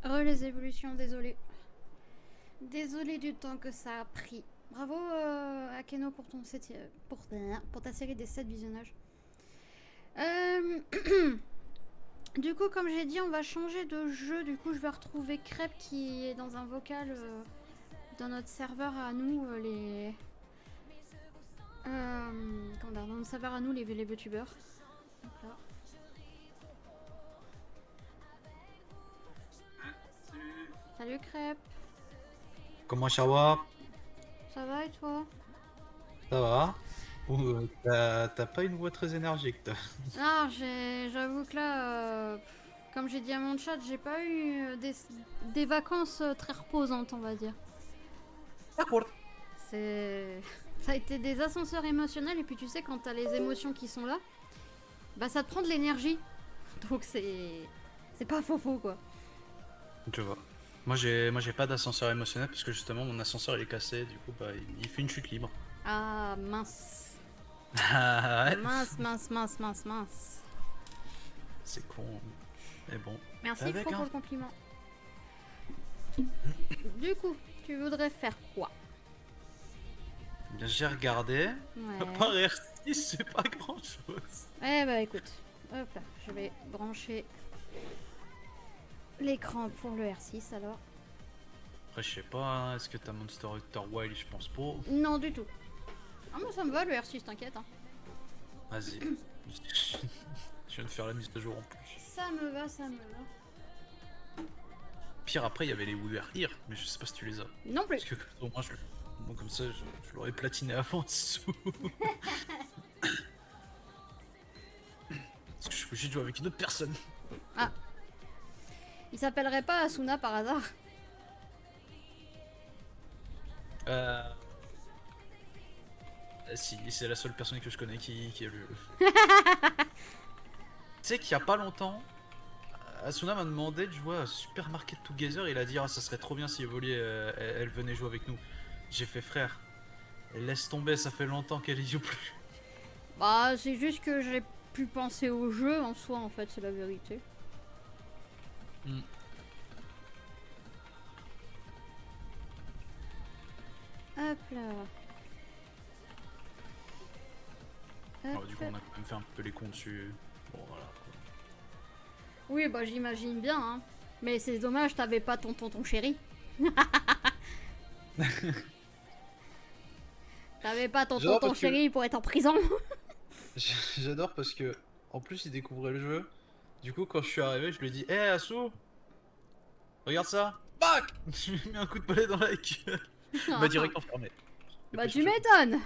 Les évolutions, désolé. Désolé du temps que ça a pris. Bravo Akeno pour ton pour ta série des 7 visionnages. Du coup, comme j'ai dit, on va changer de jeu. Du coup, je vais retrouver Crêpe qui est dans un vocal dans notre serveur à nous, comment dire, dans notre serveur à nous, les VTubers. Donc là. Salut Crêpe. Comment ça va? Ça va et toi? Ça va? T'as pas une voix très énergique, toi. Non, j'avoue que là, comme j'ai dit à mon chat, j'ai pas eu des vacances très reposantes, on va dire. D'accord. Ça a été des ascenseurs émotionnels, et puis tu sais, quand t'as les émotions qui sont là, bah ça te prend de l'énergie. Donc c'est pas faux quoi. Je vois. Moi j'ai pas d'ascenseur émotionnel parce que justement mon ascenseur il est cassé, du coup bah il fait une chute libre. Ah mince. Ah ouais. Mince. C'est con. Mais bon. Merci Avec, Fro pour hein. le compliment. Du coup, tu voudrais faire quoi? Bien, j'ai regardé. Ouais. Par R6, c'est pas grand chose. Eh bah écoute, hop là, je vais brancher l'écran pour le R6 alors. Après je sais pas, hein, est-ce que t'as Monster Hunter Wild? Je pense pas. Non du tout. Ah moi ça me va le R6, t'inquiète. Hein. Vas-y. Je viens de faire la mise à jour en plus. Ça me va. Pire après il y avait les WR mais je sais pas si tu les as. Non plus. Parce que au moins moi, comme ça je l'aurais platiné avant dessous. Parce que je suis obligé de jouer avec une autre personne. Ah. Il s'appellerait pas Asuna par hasard? Si, c'est la seule personne que je connais qui a le. Tu sais qu'il y a pas longtemps, Asuna m'a demandé de jouer à Super Market Together et il a dit ah ça serait trop bien si Evoli elle venait jouer avec nous. J'ai fait frère, laisse tomber, ça fait longtemps qu'elle y joue plus. Bah c'est juste que j'ai pu penser au jeu en soi en fait, c'est la vérité. Mm. Hop là. Alors, du coup on a quand même fait un peu les cons dessus. Bon voilà. Oui bah j'imagine bien hein. Mais c'est dommage, t'avais pas ton tonton chéri. T'avais pas ton tonton chéri pour être en prison. J'adore parce que en plus il découvrait le jeu. Du coup quand je suis arrivé je lui ai dit hé Asu, regarde ça. Bac. Je lui ai mis un coup de balai dans la gueule. Il m'a direct enfermé. Bah tu m'étonnes.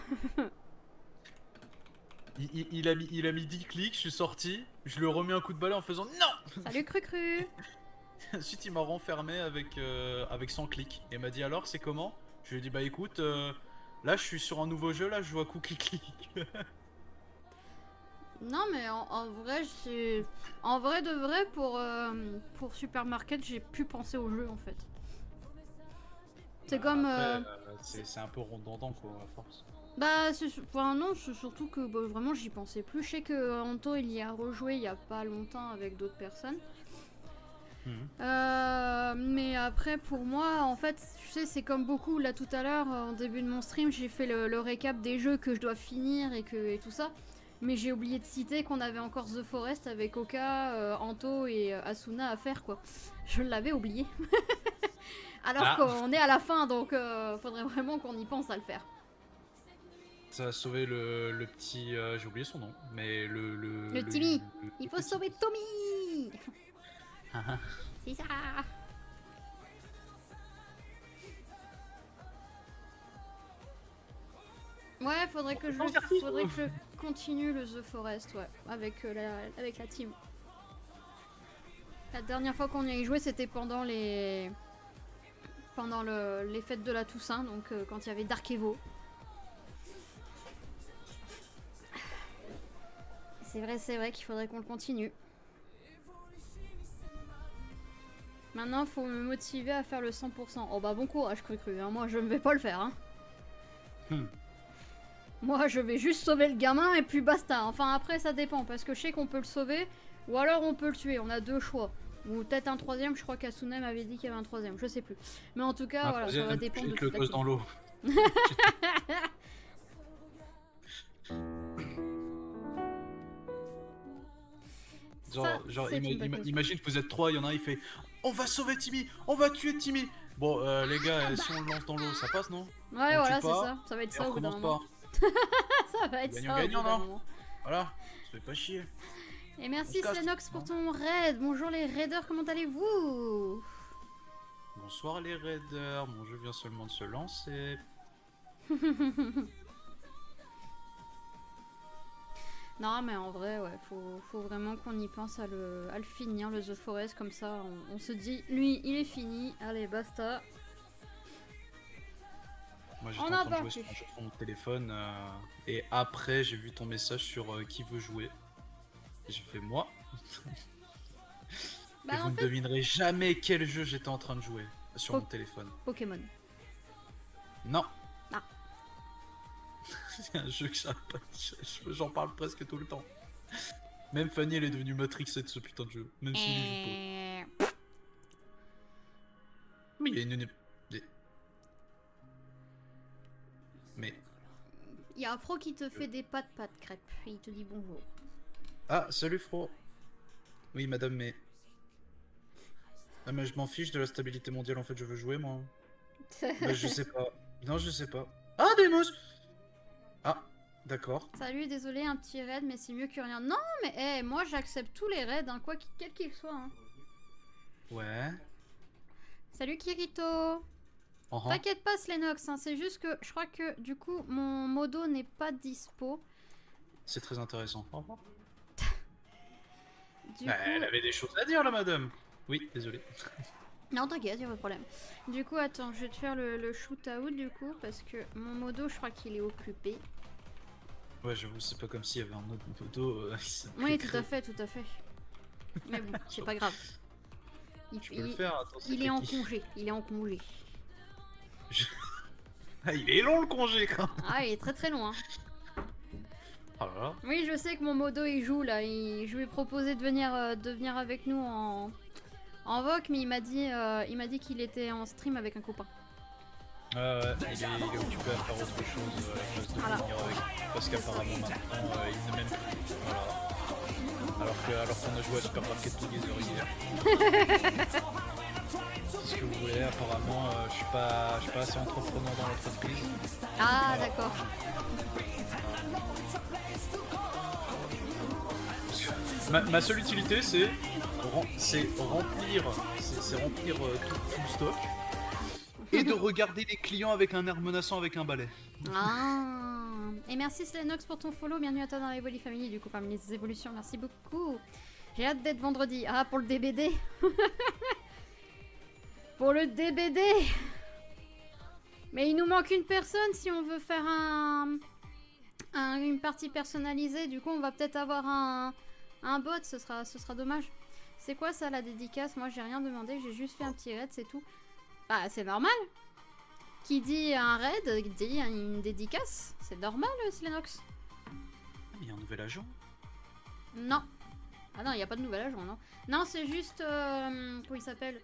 Il a mis 10 clics, je suis sorti, je lui ai remis un coup de balai en faisant non. Salut Cru. Ensuite il m'a renfermé avec 100 clics. Et il m'a dit alors c'est comment? Je lui ai dit bah écoute, là je suis sur un nouveau jeu, là je joue à coup clic. Non mais en vrai c'est... En vrai de vrai pour Supermarket j'ai pu penser au jeu en fait. C'est comme... C'est un peu redondant quoi à force. Bah enfin, non, c'est surtout que bah, vraiment j'y pensais plus. Je sais que Anto il y a rejoué il y a pas longtemps avec d'autres personnes. Mais après pour moi en fait tu sais c'est comme beaucoup là tout à l'heure en début de mon stream j'ai fait le récap des jeux que je dois finir et tout ça. Mais j'ai oublié de citer qu'on avait encore The Forest avec Oka, Anto et Asuna à faire quoi. Je l'avais oublié. Alors qu'on est à la fin donc faudrait vraiment qu'on y pense à le faire. Ça a sauvé le petit... j'ai oublié son nom, mais le Timmy. Il faut sauver Tommy. C'est ça. Ouais, faudrait que je continue le The Forest, ouais, avec la team. La dernière fois qu'on y a joué, c'était pendant les fêtes de la Toussaint, donc quand il y avait Dark Evo. C'est vrai qu'il faudrait qu'on le continue. Maintenant, faut me motiver à faire le 100%. Oh bah bon courage, Cru, hein. Moi je ne vais pas le faire. Hein. Moi je vais juste sauver le gamin et puis basta. Enfin après ça dépend, parce que je sais qu'on peut le sauver, ou alors on peut le tuer, on a deux choix. Ou peut-être un troisième, je crois qu'Asuna m'avait dit qu'il y avait un troisième, je sais plus. Mais en tout cas, Un voilà, ça va troisième, dépendre de jette le toute la gosse dans l'eau. Ça, Genre c'est une bonne question. imagine que vous êtes trois, il y en a un, il fait on va sauver Timmy, on va tuer Timmy. Bon, les gars, si on le lance dans l'eau, ça passe, non? Ouais, On voilà, tue c'est pas, ça. Ça va être et ça on au bout d'un recommence moment. pas. Ça va être ça au Gagnant-gagnant, bout d'un non? moment. Voilà, ça fait pas chier. Et On merci se casse, Slenox pour hein. ton raid. Bonjour les raiders, comment allez-vous? Bonsoir les raiders, mon jeu vient seulement de se lancer. Non, mais en vrai, ouais, faut vraiment qu'on y pense à le finir, le The Forest, comme ça, on se dit, lui, il est fini, allez, basta. Moi j'étais On en en train de parle jouer sur plus. mon téléphone et après j'ai vu ton message sur qui veut jouer. Et j'ai fait moi. Et Bah, vous en ne fait, devinerez jamais quel jeu j'étais en train de jouer sur Po- mon téléphone. Pokémon. Non. Ah. C'est un jeu que j'en parle presque tout le temps. Même Fanny elle est devenue matrixée de ce putain de jeu. Même si il joue pas. Mais il y a une... Mais... Il y a un Fro qui te fait des pâtes crêpes, et il te dit bonjour. Ah, salut Fro. Oui madame, mais... Ah mais je m'en fiche de la stabilité mondiale, en fait je veux jouer moi. Bah je sais pas. Non je sais pas. Ah Demos. Ah, d'accord. Salut, désolé, un petit raid, mais c'est mieux que rien. Non, mais moi j'accepte tous les raids, hein, quel qu'il soit. Hein. Ouais. Salut Kirito. Uh-huh. T'inquiète pas Slenox, hein, c'est juste que je crois que du coup mon modo n'est pas dispo. C'est très intéressant. Au revoir. Du Bah, coup... elle avait des choses à dire la madame. Oui, désolé. Non, t'inquiète, y'a pas de problème. Du coup, attends, je vais te faire le shoot-out du coup, parce que mon modo, je crois qu'il est occupé. Ouais, j'avoue, c'est pas comme s'il y avait un autre moto. Oui, tout à fait, tout à fait. Mais bon, c'est pas grave. Je peux le faire, attends, Il est en qui congé, il est en congé. Ah, il est long le congé quand même. Ah, il est très très loin. Oh là là. Oui, je sais que mon modo il joue là. Je lui ai proposé de venir avec nous en VOC, mais il m'a dit qu'il était en stream avec un copain. Ouais, il est occupé à faire autre chose à la place de Voilà. venir avec. Parce qu'apparemment maintenant il ne m'aime plus. Voilà. Alors qu'on a joué à Super Market Together hier. Ce que vous voulez, apparemment je suis pas assez entrepreneur dans l'entreprise. Ah, Voilà. d'accord. Ma seule utilité c'est remplir tout le stock et de regarder les clients avec un air menaçant avec un balai. Ah. Et merci Slenox pour ton follow. Bienvenue à toi dans l'Evoli Family, du coup, parmi les évolutions. Merci beaucoup. J'ai hâte d'être vendredi. Ah, pour le DBD. Pour le DBD. Mais il nous manque une personne si on veut faire une partie personnalisée. Du coup, on va peut-être avoir un bot. Ce sera dommage. C'est quoi ça, la dédicace? Moi, j'ai rien demandé. J'ai juste fait un petit raid, c'est tout. Bah, c'est normal. Qui dit un raid, dit une dédicace. C'est normal, Slenox. Ah, mais il y a un nouvel agent. Non. Ah non, il n'y a pas de nouvel agent, non. Non, c'est juste... comment il s'appelle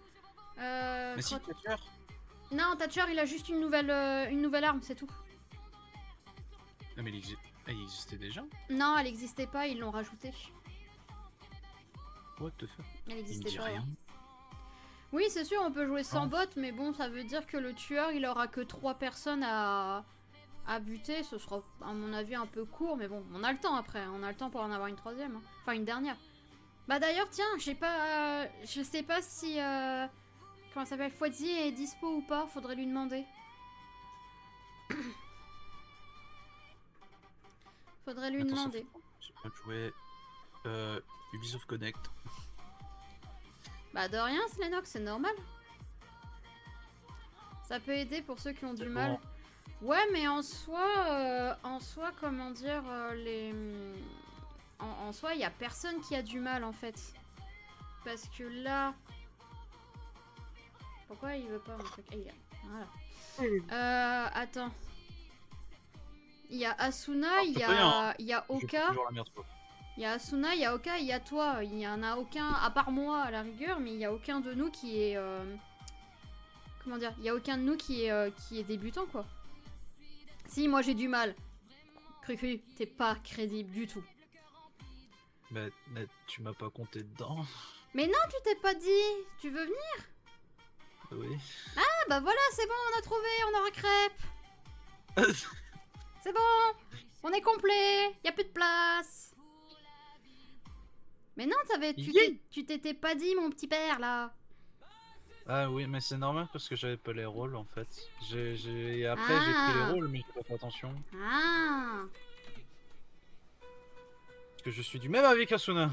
Mais si, Thatcher. Non, Thatcher, il a juste une nouvelle arme, c'est tout. Ah mais il existait déjà. Non, elle n'existait pas, ils l'ont rajoutée. What the fuck. Elle Il me n'existait dit pas. rien. Oui, c'est sûr, on peut jouer sans Non. bot, mais bon, ça veut dire que le tueur, il aura que 3 personnes à buter. Ce sera, à mon avis, un peu court, mais bon, on a le temps après. On a le temps pour en avoir une troisième. Hein. Enfin, une dernière. Bah d'ailleurs, tiens, je sais pas si... comment ça s'appelle, Fouetzi est dispo ou pas, faudrait lui demander. Faudrait lui Attends, demander. j'ai pas joué Ubisoft Connect. Bah de rien, Slenox, c'est normal. Ça peut aider pour ceux qui ont du mal. Ouais, mais en soi, comment dire, en soi, il y a personne qui a du mal en fait. Parce que là... Pourquoi il veut pas mon truc? Ah, il y a... Voilà. Attends. Il y a Asuna, il y a Je fais Oka. toujours la merde, quoi. Il y a Asuna, il y a Oka, il y a toi. Il y en a aucun, à part moi à la rigueur, mais il y a aucun de nous qui est... Comment dire? Il y a aucun de nous qui est débutant, quoi. Si, moi j'ai du mal. Cru, t'es pas crédible du tout. Mais tu m'as pas compté dedans. Mais non, tu t'es pas dit. Tu veux venir? Oui. Ah bah voilà, c'est bon, on a trouvé, on aura crêpes. C'est bon, on est complet, y a plus de place. Mais non, tu t'étais pas dit, mon petit père, là. Ah oui, mais c'est normal parce que j'avais pas les rôles en fait. Après j'ai pris les rôles, mais j'ai pas fait attention. Ah. Parce que je suis du même avis qu'Asuna.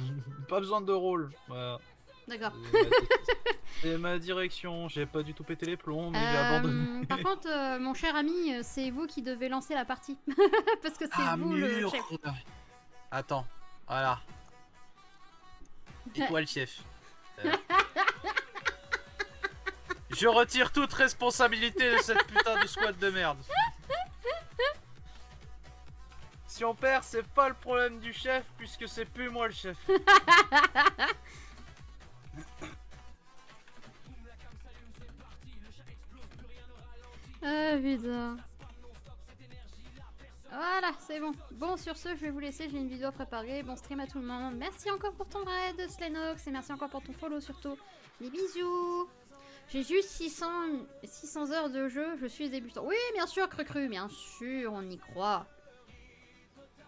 Pas besoin de rôle. Voilà. D'accord. C'est ma direction. J'ai pas du tout pété les plombs, mais j'ai abandonné. Par contre, mon cher ami, c'est vous qui devez lancer la partie. Parce que c'est Ah, vous le chef. Attends, voilà. Et toi le chef. Je retire toute responsabilité de cette putain de squad de merde. Si on perd, c'est pas le problème du chef, puisque c'est plus moi le chef. Ah putain. Voilà, c'est bon. Bon, sur ce, je vais vous laisser, j'ai une vidéo à préparer. Bon stream à tout le monde. Merci encore pour ton raid, Slenox, et merci encore pour ton follow surtout. Des bisous. J'ai juste 600 heures de jeu, je suis débutant. Oui, bien sûr, cru, bien sûr, on y croit.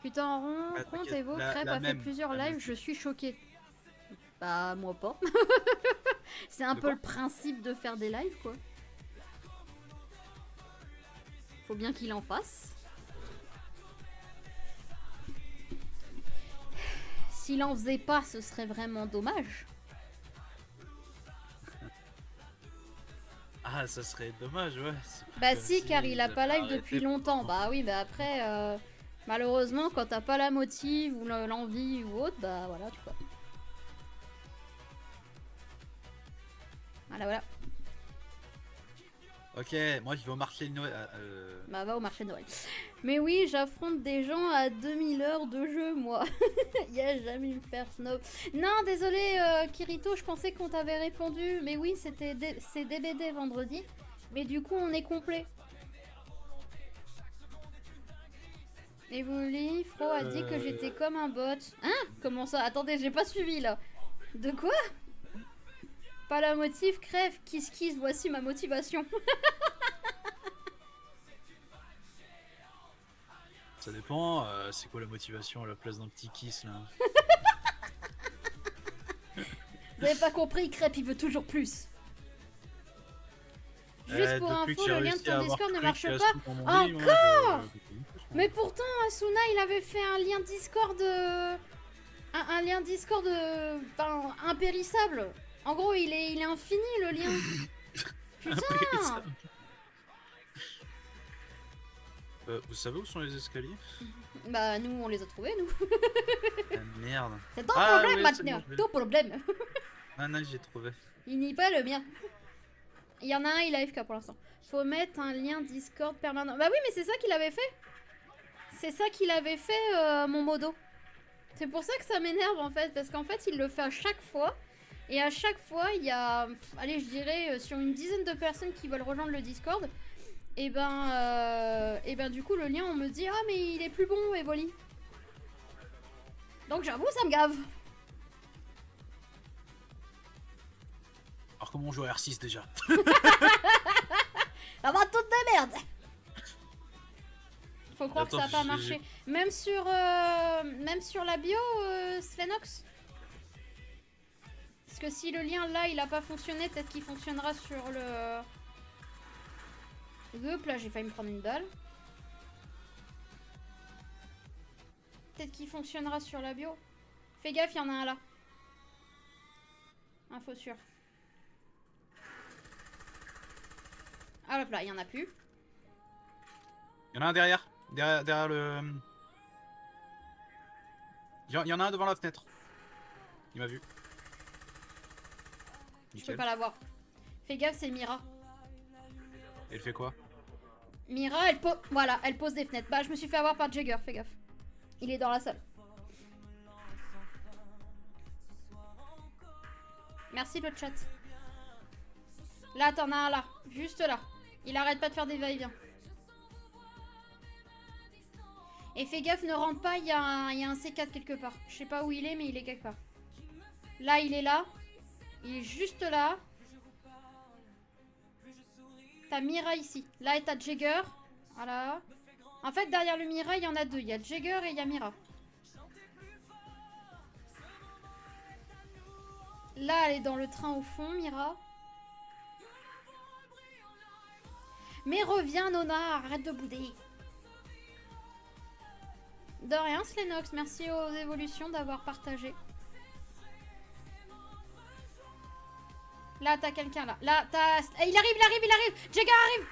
Putain, en rond, compte et vos crêpes a fait plusieurs lives, je suis choquée. Bah, moi pas. C'est un peu le principe de faire des lives, quoi. Faut bien qu'il en fasse. S'il en faisait pas, ce serait vraiment dommage. Ah, ça serait dommage, ouais. Bah si, car il a pas live depuis longtemps. Bah oui, bah après, malheureusement, quand t'as pas la motive ou l'envie ou autre, bah voilà, tu vois. Voilà. Ok, moi je vais au marché de Noël. Bah va au marché de Noël. Mais oui, j'affronte des gens à 2000 heures de jeu, moi. Y'a jamais me faire snob. Non, désolé, Kirito, je pensais qu'on t'avait répondu. Mais oui, c'est DBD vendredi. Mais du coup, on est complet. Et Woolly, Fro a dit que j'étais comme un bot. Hein? Comment ça? Attendez, j'ai pas suivi là. De quoi? Pas la motive, crève, kiss, voici ma motivation. Ça dépend, c'est quoi la motivation à la place d'un petit kiss là? Vous avez pas compris, Crêpe il veut toujours plus. Juste pour info, le lien de ton Discord ne marche pas. Encore? Mais pourtant, Asuna il avait fait un lien Discord. Un lien Discord impérissable. En gros, il est infini le lien. Putain! Vous savez où sont les escaliers? Bah, nous, on les a trouvés, nous. Ah, merde. C'est ton problème maintenant. Ton problème. Ah non, j'ai trouvé. Il nie pas le mien. Il y en a un, il a AFK pour l'instant. Faut mettre un lien Discord permanent. Bah oui, mais c'est ça qu'il avait fait. C'est ça qu'il avait fait, mon modo. C'est pour ça que ça m'énerve, en fait. Parce qu'en fait, il le fait à chaque fois. Et à chaque fois, il y a, allez, je dirais, sur une dizaine de personnes qui veulent rejoindre le Discord. Et ben du coup, le lien, on me dit, ah, mais il est plus bon, Evoli. Donc j'avoue, ça me gave. Alors comment on joue à R6 déjà? Ça va toute de merde. Faut croire Attends, que ça n'a pas marché. Même sur la bio, Slenox. Parce que si le lien là il a pas fonctionné, peut-être qu'il fonctionnera sur le... Hop là, j'ai failli me prendre une balle. Peut-être qu'il fonctionnera sur la bio. Fais gaffe, il y en a un là. Info sûre. Ah hop là, il y en a plus. Il y en a un derrière. Derrière le... Il y en a un devant la fenêtre. Il m'a vu. Je peux pas la voir. Fais gaffe, c'est Mira. Elle fait quoi? Mira, elle pose des fenêtres. Bah, je me suis fait avoir par Jagger, fais gaffe. Il est dans la salle. Merci le chat. Là, t'en as un là. Juste là. Il arrête pas de faire des va-et-vient. Et fais gaffe, ne rentre pas, il y a un C4 quelque part. Je sais pas où il est, mais il est quelque part. Là, il est là. Il est juste là. T'as Mira ici. Là, et t'as Jagger. Voilà. En fait, derrière le Mira, il y en a deux. Il y a Jagger et il y a Mira. Là, elle est dans le train au fond, Mira. Mais reviens, Nona, arrête de bouder. De rien, Slenox, merci aux évolutions d'avoir partagé. Là, t'as quelqu'un, là. Là, t'as... Eh, il arrive Jagger arrive.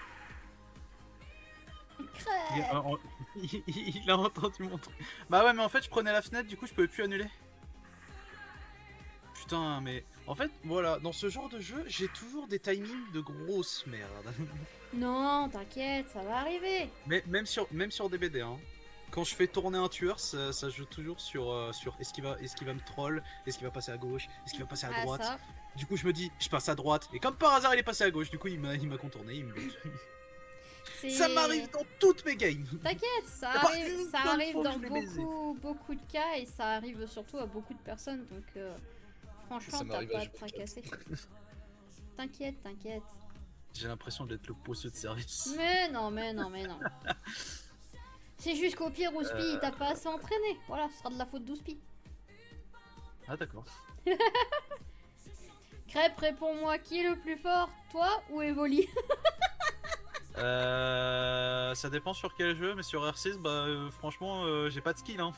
Crève. Il a entendu mon truc. Bah ouais, mais en fait, je prenais la fenêtre, du coup, je pouvais plus annuler. Putain, mais... En fait, voilà, dans ce genre de jeu, j'ai toujours des timings de grosse merde. Non, t'inquiète, ça va arriver. Mais même sur DBD, hein. Quand je fais tourner un tueur, ça joue toujours sur est-ce qu'il va me troll, est-ce qu'il va passer à gauche, est-ce qu'il va passer à droite. Ça. Du coup, je me dis, je passe à droite, et comme par hasard, il est passé à gauche. Du coup, il m'a contourné, il me bute. Ça m'arrive dans toutes mes games. T'inquiète, ça arrive dans beaucoup de cas, et ça arrive surtout à beaucoup de personnes, donc franchement, t'as pas à te tracasser. T'inquiète. J'ai l'impression d'être le poisseux de service. Mais non. C'est juste qu'au pire, Ouspi, il t'a pas assez entraîné. Voilà, ce sera de la faute d'Ouspi. Ah d'accord. Crêpe, réponds-moi, qui est le plus fort, toi ou Evoli? Ça dépend sur quel jeu, mais sur R6, bah franchement, j'ai pas de skill, hein.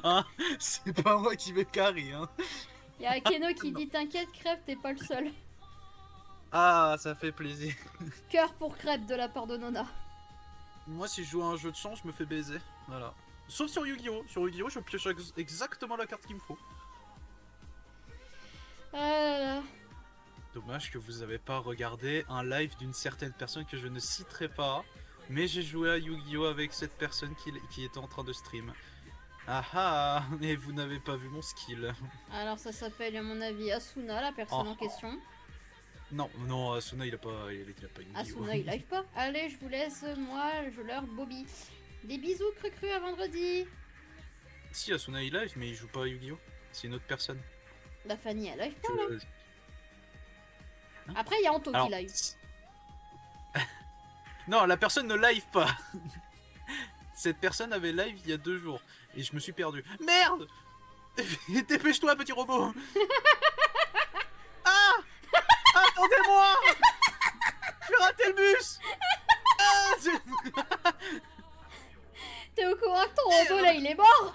Hein, c'est pas moi qui vais carry, hein. Y'a Keno qui dit t'inquiète, Crêpe, t'es pas le seul. Ah, ça fait plaisir. Cœur pour Crêpe de la part de Nona. Moi, si je joue à un jeu de chance, je me fais baiser. Voilà. Sauf sur Yu-Gi-Oh! Sur Yu-Gi-Oh! Je pioche exactement la carte qu'il me faut. Ah là là. Dommage que vous avez pas regardé un live d'une certaine personne que je ne citerai pas. Mais j'ai joué à Yu-Gi-Oh! Avec cette personne qui était en train de stream. Ah ah! Et vous n'avez pas vu mon skill. Alors ça s'appelle à mon avis Asuna, la personne en question. Non, Asuna il a pas Yu-Gi-Oh! Asuna il live pas. Allez, je vous laisse, moi je leur Bobby. Des bisous cru à vendredi. Si, Asuna il live, mais il joue pas à Yu-Gi-Oh! C'est une autre personne. La Fanny elle live pas là. Après il y a Anto qui live. Non, la personne ne live pas. Cette personne avait live il y a 2 jours. Et je me suis perdu. Merde! Dépêche-toi, petit robot! Ah! Attendez-moi! Je vais rater le bus! Ah, t'es au courant que ton robot là il est mort?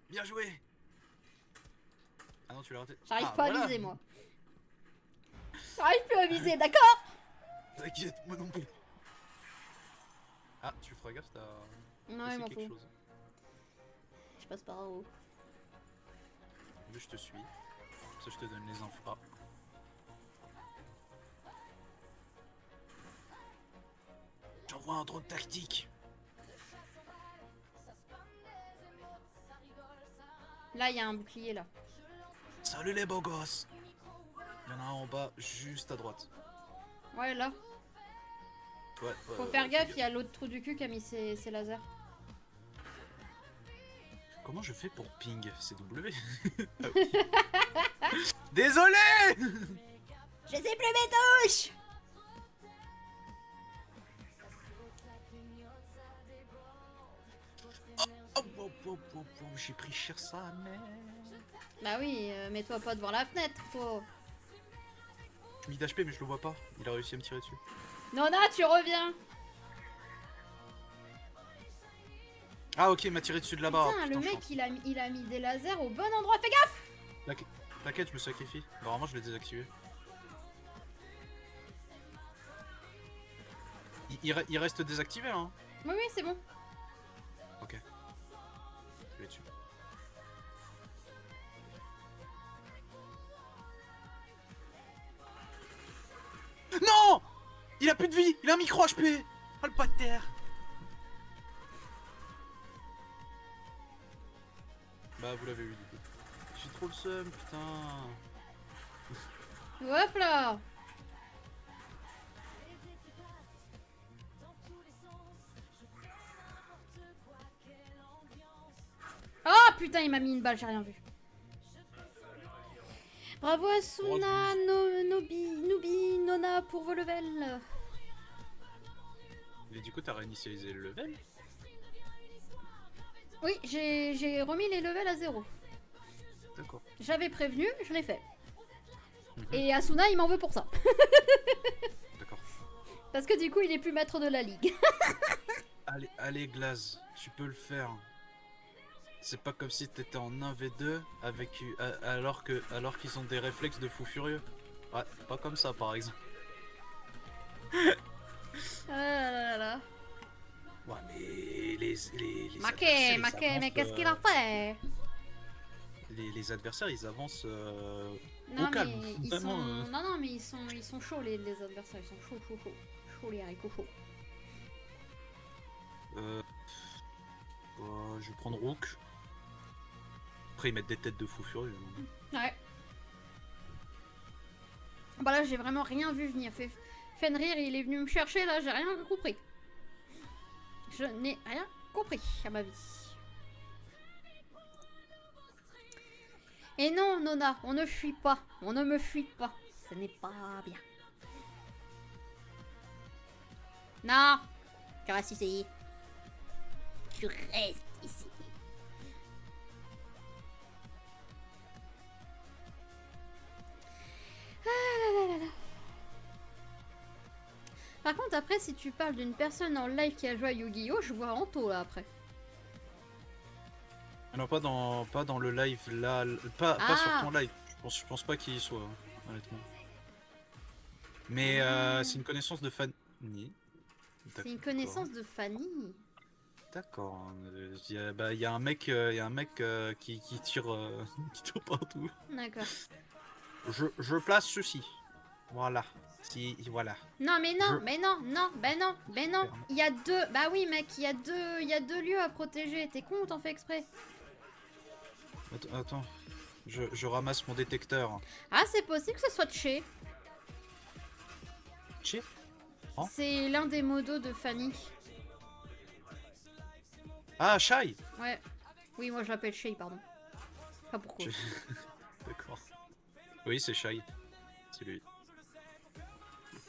Bien joué! Ah non, tu l'as raté. J'arrive pas à viser moi. J'arrive plus à viser, d'accord? T'inquiète, moi non plus. Ah, tu feras gaffe, t'as... Non, il m'en quelque faut. chose. Je passe par en haut. Je te suis. Ça, je te donne les infos. Ah. J'envoie un drone tactique. Là, il y a un bouclier là. Salut les beaux gosses. Il y en a un en bas, juste à droite. Ouais, là. Ouais, faut faire gaffe, il y a l'autre trou du cul qui a mis ses lasers. Comment je fais pour ping? C'est W. Désolé. Je sais plus mes touches. J'ai pris cher ça, mais... Bah oui, mets-toi pas devant la fenêtre, faut... Je mis d'HP mais je le vois pas. Il a réussi à me tirer dessus. Nona, tu reviens. Ah ok, il m'a tiré dessus de là-bas. Putain, le mec il a mis des lasers au bon endroit, fais gaffe. T'inquiète, je me sacrifie. Normalement je l'ai désactivé. Il reste désactivé hein. Oui, c'est bon. Ok. Je vais dessus. Non! Il a plus de vie! Il a un micro HP! Oh le pas de terre! Bah vous l'avez eu du coup. J'ai trop le seum, putain. Hop là. Oh putain, il m'a mis une balle, j'ai rien vu. Bravo Asuna, Nobi, Nona pour vos levels. Et du coup t'as réinitialisé le level? Oui, j'ai remis les levels à 0. D'accord. J'avais prévenu, je l'ai fait. Mhm. Et Asuna, il m'en veut pour ça. D'accord. Parce que du coup, il est plus maître de la ligue. Allez Glaze, tu peux le faire. C'est pas comme si t'étais en 1v2 avec alors qu'ils ont des réflexes de fou furieux. Ouais, pas comme ça par exemple. Ah là là là. Ouais mais les Maquet, adversaires, Maquet, mais qu'est-ce qu'il a fait? les adversaires ils avancent Non au calme. mais ils Vraiment, sont... Non non mais ils sont chauds les adversaires, ils sont chauds. Chauds les haricots chauds. Je vais prendre Rook. Après ils mettent des têtes de fou furieux. Ouais. Bah là j'ai vraiment rien vu venir. Fenrir il est venu me chercher là, j'ai rien compris. Je n'ai rien compris à ma vie. Et non Nona, on ne fuit pas. On ne me fuit pas. Ce n'est pas bien. Non. Tu restes ici. Tu restes ici. Par contre, après, si tu parles d'une personne en live qui a joué à Yu-Gi-Oh, je vois Anto là après. Non, pas dans le live là, pas sur ton live. Je pense pas qu'il y soit, honnêtement. Mais c'est une connaissance de Fanny. C'est une connaissance de Fanny. D'accord. Il y a un mec, qui tire, qui tire partout. D'accord. Je place ceci. Voilà. Si, voilà. Non mais non, mais non, non, ben non, ben non. Ferme. Il y a deux. Bah oui mec, il y a deux lieux à protéger. T'es con ou t'en fais exprès? Attends. Je ramasse mon détecteur. Ah c'est possible que ce soit Che. Che? Oh. C'est l'un des modos de Fanny. Ah, Shai. Ouais. Oui, moi je l'appelle Che, pardon. Pas pourquoi. D'accord. Oui, c'est Shai. C'est lui.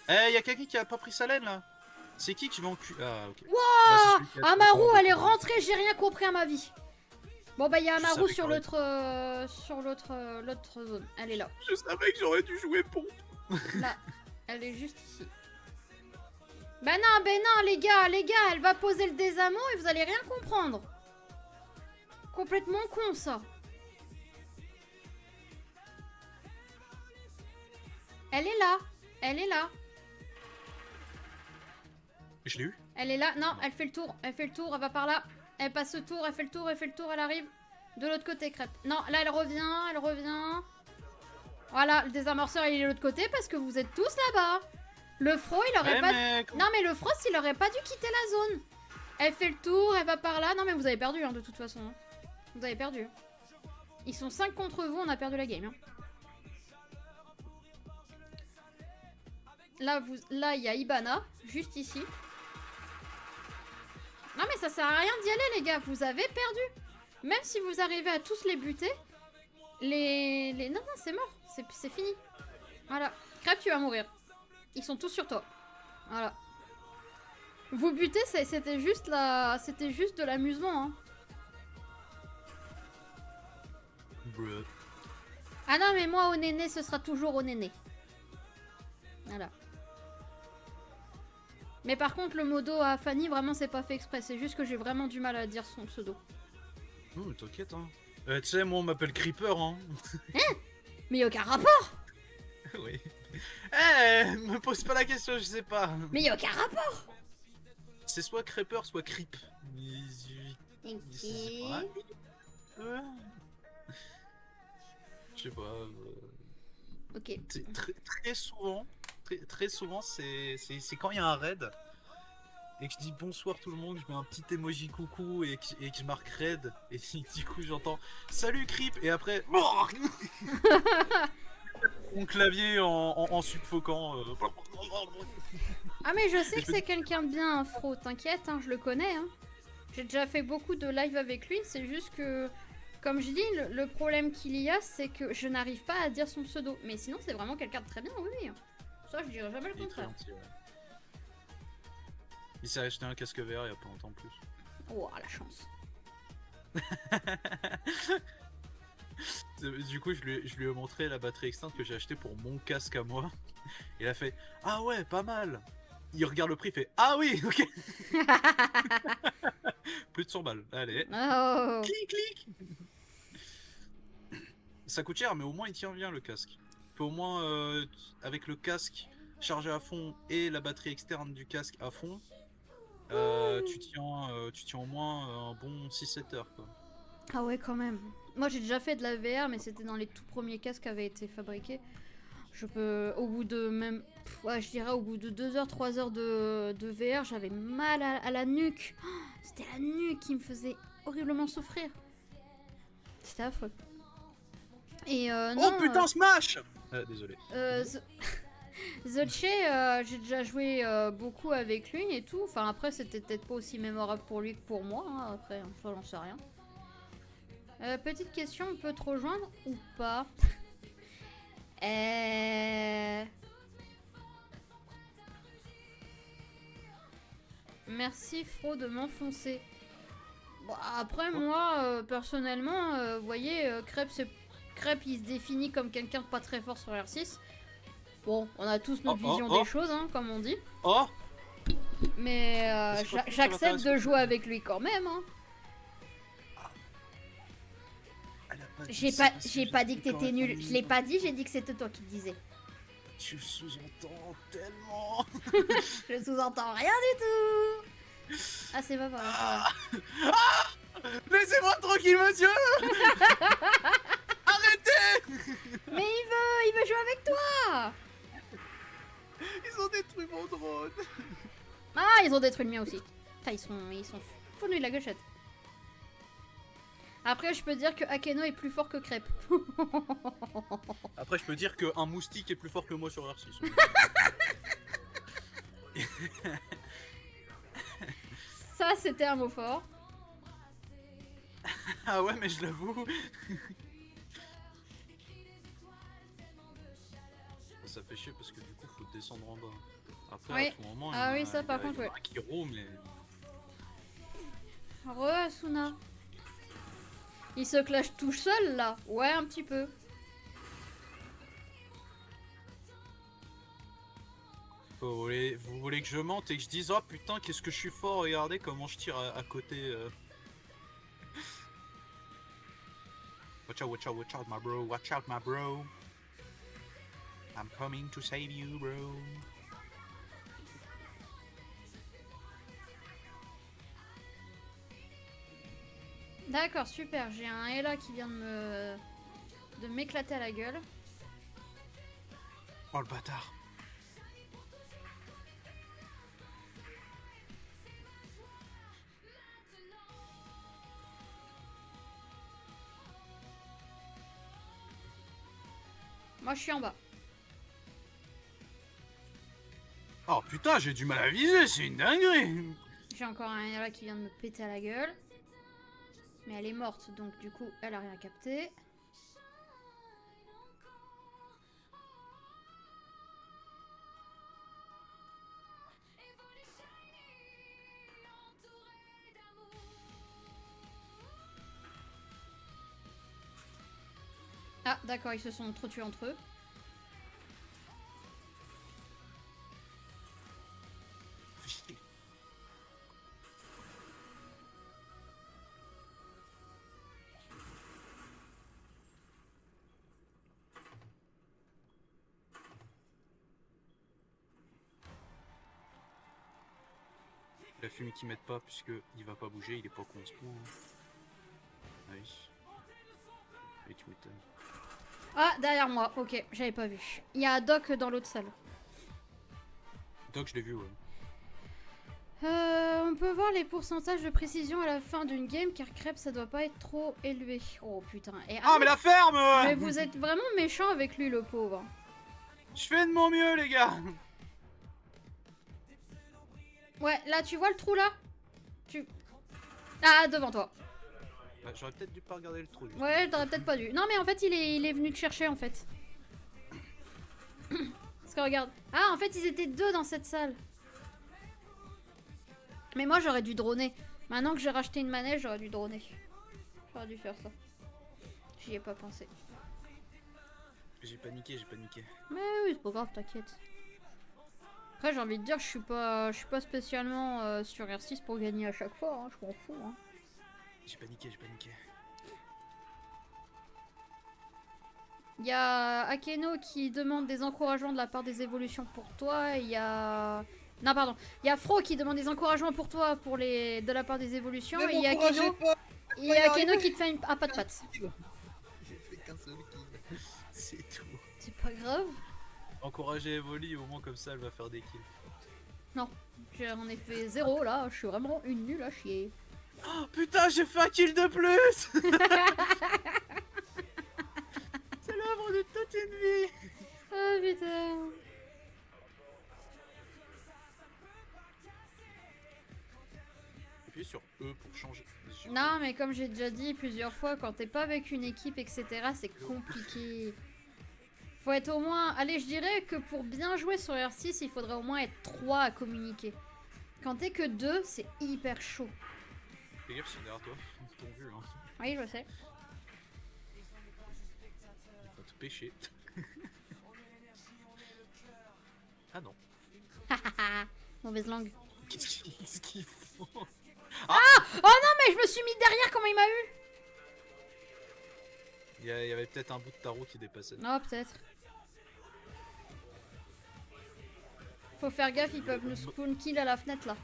Eh, y a quelqu'un qui a pas pris sa laine là. C'est qui je vais en cul. Ah, ok. Wouah, Amaru, elle est rentrée, j'ai rien compris à ma vie. Bon bah il y a Amaru sur l'autre l'autre zone. Elle est là. Je savais que j'aurais dû jouer pompe. Là, elle est juste ici. Bah non, les gars, elle va poser le désamour et vous allez rien comprendre. Complètement con ça. Elle est là, elle est là. Je l'ai eu. Elle est là, non, elle fait le tour, elle va par là. Elle passe le tour, elle fait le tour, elle arrive de l'autre côté, crêpe. Non, là elle revient. Voilà, le désamorceur il est de l'autre côté parce que vous êtes tous là-bas. Le Fro il aurait pas... Non mais le Frost il aurait pas dû quitter la zone. Elle fait le tour, elle va par là. Non mais vous avez perdu hein, de toute façon. Hein. Vous avez perdu. Ils sont 5 contre vous, on a perdu la game. Hein. Là il y a Ibana, juste ici. Non mais ça sert à rien d'y aller les gars, vous avez perdu. Même si vous arrivez à tous les buter, Non, c'est mort, c'est fini. Voilà, Crêpe tu vas mourir. Ils sont tous sur toi. Voilà. Vous butez, c'était juste de l'amusement. Hein. Ah non mais moi au néné, ce sera toujours au néné. Voilà. Mais par contre, le modo à Fanny, vraiment, c'est pas fait exprès. C'est juste que j'ai vraiment du mal à dire son pseudo. Oh, t'inquiète, hein. Tu sais, moi, on m'appelle Creeper, hein. Hein? Mais y'a aucun rapport! Oui. Eh, me pose pas la question, je sais pas. Mais y'a aucun rapport! C'est soit Creeper, soit Creep. Je sais pas. Ok. Très souvent, très souvent, c'est quand il y a un raid et que je dis bonsoir tout le monde, je mets un petit emoji coucou et que je marque raid. Et du coup, j'entends salut Creep et après. Mon clavier en suffoquant. Ah mais je sais que c'est quelqu'un de bien, hein, Fro, t'inquiète, hein, je le connais. Hein. J'ai déjà fait beaucoup de live avec lui, c'est juste que, comme je dis, le problème qu'il y a, c'est que je n'arrive pas à dire son pseudo. Mais sinon, c'est vraiment quelqu'un de très bien, oui, oui. Ça, je dirais jamais le contraire. Il s'est acheté un casque VR il y a pas longtemps en plus. Oh, la chance. Du coup, je lui ai montré la batterie externe que j'ai acheté pour mon casque à moi. Il a fait ah ouais, pas mal. Il regarde le prix, il fait ah oui, ok. Plus de 100 balles. Allez. Oh. Clic, clic. Ça coûte cher, mais au moins il tient bien le casque. Au moins, avec le casque chargé à fond et la batterie externe du casque à fond, tu tiens au moins un bon 6-7 heures, quoi. Ah ouais, quand même. Moi, j'ai déjà fait de la VR, mais c'était dans les tout premiers casques qui avaient été fabriqués. Je peux, au bout de même, ouais, je dirais au bout de 2 heures, 3 heures de VR, j'avais mal à la nuque. Oh, c'était la nuque qui me faisait horriblement souffrir. C'était affreux. Et non, oh putain, Smash désolé. The Che, j'ai déjà joué beaucoup avec lui et tout. Enfin, après, c'était peut-être pas aussi mémorable pour lui que pour moi. Hein. Après, ça, j'en sais rien. Petite question, on peut te rejoindre ou pas? Merci Fro de m'enfoncer. Bon, après moi, personnellement, vous voyez, Crêpe il se définit comme quelqu'un de pas très fort sur R6. Bon, on a tous notre vision des choses, hein, comme on dit. Oh. Mais j'accepte de jouer avec lui quand même. Hein. J'ai pas dit que t'étais nul. Je l'ai pas dit, j'ai dit que c'était toi qui le disais. Tu sous-entends tellement. Je sous-entends rien du tout. Ah, c'est pas vrai. Laissez-moi tranquille, monsieur. Arrêtez. Mais il veut jouer avec toi. Ils ont détruit mon drone. Ah, ils ont détruit le mien aussi. Enfin, ils sont foutus de la gâchette. Après, je peux dire que Akeno est plus fort que Crêpe. Après, je peux dire qu'un moustique est plus fort que moi sur R6. Ça, c'était un mot fort. Ah ouais, mais je l'avoue. Ça fait chier parce que du coup, faut descendre en bas. Après, oui. à tout moment, ah oui, ça par contre, ouais. Kiro, mais... Asuna. Il se clash tout seul là. Ouais, un petit peu. Vous voulez que je mente et que je dise oh putain qu'est-ce que je suis fort, regardez comment je tire à côté. Watch out my bro, watch out my bro. I'm coming to save you bro. D'accord, super. J'ai un Ella qui vient de m'éclater à la gueule. Oh le bâtard. Moi, je suis en bas. Oh putain, j'ai du mal à viser, c'est une dinguerie. J'ai encore un Ella qui vient de me péter à la gueule. Mais elle est morte, donc du coup, elle a rien capté. Ah, d'accord, ils se sont trop tués entre eux. La fumée qui m'aide pas puisque il va pas bouger, il est pas con ce point. Ah oui. Et tu m'étonnes. Ah, derrière moi, ok, j'avais pas vu. Il y a Doc dans l'autre salle. Doc, je l'ai vu, ouais. On peut voir les pourcentages de précision à la fin d'une game car crêpe ça doit pas être trop élevé. Oh putain. Et Ah, mais la ferme mais vous êtes vraiment méchant avec lui le pauvre. Je fais de mon mieux, les gars. Ouais, là tu vois le trou là. Ah, devant toi. Bah, j'aurais peut-être dû pas regarder le trou. Justement. Ouais, t'aurais peut-être pas dû. Non mais en fait il est venu te chercher en fait. Parce que regarde. Ah en fait ils étaient deux dans cette salle. Mais moi j'aurais dû droner. Maintenant que j'ai racheté une manège, j'aurais dû droner. J'aurais dû faire ça. J'y ai pas pensé. J'ai paniqué, j'ai paniqué. Mais oui, c'est pas grave, t'inquiète. Après j'ai envie de dire, je suis pas spécialement sur R6 pour gagner à chaque fois, hein, je m'en fous. Hein. J'ai paniqué, j'ai paniqué. Il y a Akeno qui demande des encouragements de la part des évolutions pour toi. Il y a... Non, pardon. Il y a Fro qui demande des encouragements pour toi de la part des évolutions. Et il y a Akeno... Il y a Akeno qui te fait un pas de patte. J'ai fait qu'un seul kill. C'est tout. C'est pas grave. Encourager Evoli, au moins comme ça elle va faire des kills. Non, j'en ai fait 0 là. Je suis vraiment une nulle à chier. Oh putain, j'ai fait un kill de plus. C'est l'œuvre de toute une vie. Oh putain. Appuyez sur E pour changer. Non, mais comme j'ai déjà dit plusieurs fois, quand t'es pas avec une équipe, etc., c'est compliqué. Faut être au moins... Allez, je dirais que pour bien jouer sur R6, il faudrait au moins être 3 à communiquer. Quand t'es que 2, c'est hyper chaud. Fais gaffe, ils sont derrière toi. Ils t'ont vu, hein. Oui, je sais. Il faut te pêcher. Ah non. Mauvaise langue. Qu'est-ce qu'ils font? Ah! Oh non, mais je me suis mis derrière comment il m'a eu! Il y avait peut-être un bout de tarot qui dépassait. Oh, peut-être. Faut faire gaffe, ils peuvent nous spawn kill à la fenêtre là.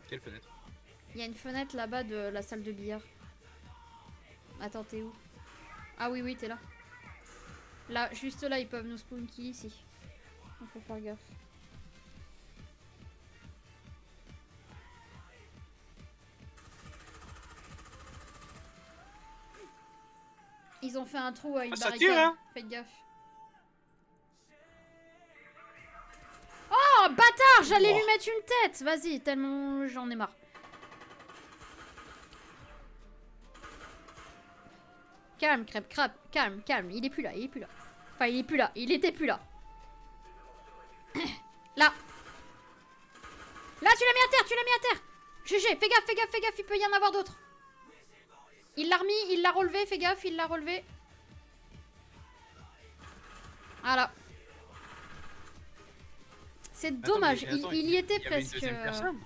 Quelle fenêtre? Il y a une fenêtre là-bas de la salle de billard. Attends, t'es où? Ah oui, oui, t'es là. Là, juste là, ils peuvent nous spawn kill ici. Donc faut faire gaffe. Ils ont fait un trou à une ça barricade. tire, hein. Faites gaffe. Oh, bâtard! J'allais lui mettre une tête! Vas-y, tellement j'en ai marre. Calme, crêpe, calme, calme. Il est plus là, il est plus là. Enfin, il est plus là, il était plus là. Là. Là, tu l'as mis à terre, tu l'as mis à terre. GG, fais gaffe, fais gaffe, fais gaffe, il peut y en avoir d'autres. Il l'a remis, il l'a relevé, fais gaffe, il l'a relevé. Voilà. C'est dommage, attends, il y était y avait une presque. deuxième personne.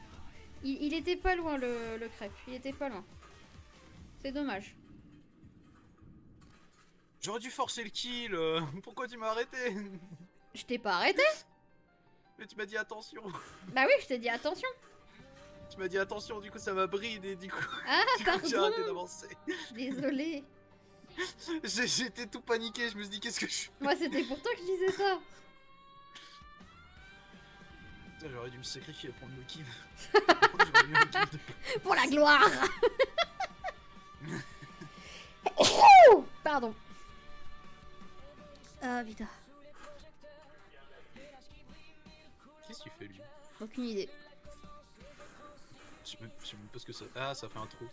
Il était pas loin le crêpe, il était pas loin. C'est dommage. J'aurais dû forcer le kill. Pourquoi tu m'as arrêté? Je t'ai pas arrêté? Mais tu m'as dit attention. Bah oui, je t'ai dit attention. Tu m'as dit attention, du coup ça m'a bride et du coup, Ah, j'ai arrêté pardon. d'avancer. Désolée. J'étais tout paniqué, je me suis dit qu'est-ce que je fais? Moi, c'était pour toi que je disais ça. Putain, j'aurais dû me sacrifier à prendre le kill. J'aurais eu un kill de- Pour la gloire. Pardon. Ah, putain. Qu'est-ce qu'il fait lui? Aucune idée. Je sais même pas ce que ça... Ah, ça fait un trou.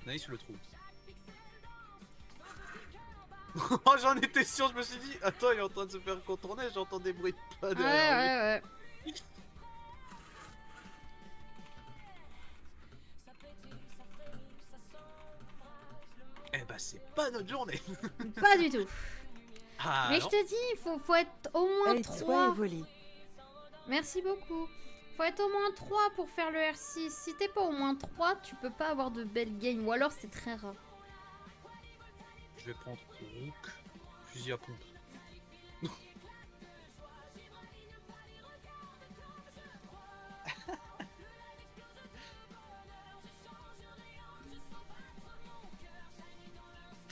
Nice le trou. Oh, j'en étais sûr, je me suis dit, attends, il est en train de se faire contourner, j'entends des bruits de pas derrière lui. Ouais. Eh bah, c'est pas notre journée. Pas du tout. Ah, Mais non. je te dis, faut être au moins Allez, 3. Evoli. Merci beaucoup. Faut être au moins 3 pour faire le R6. Si t'es pas au moins 3, tu peux pas avoir de belles games. Ou alors c'est très rare. Je vais prendre Rook, fusil à pompe.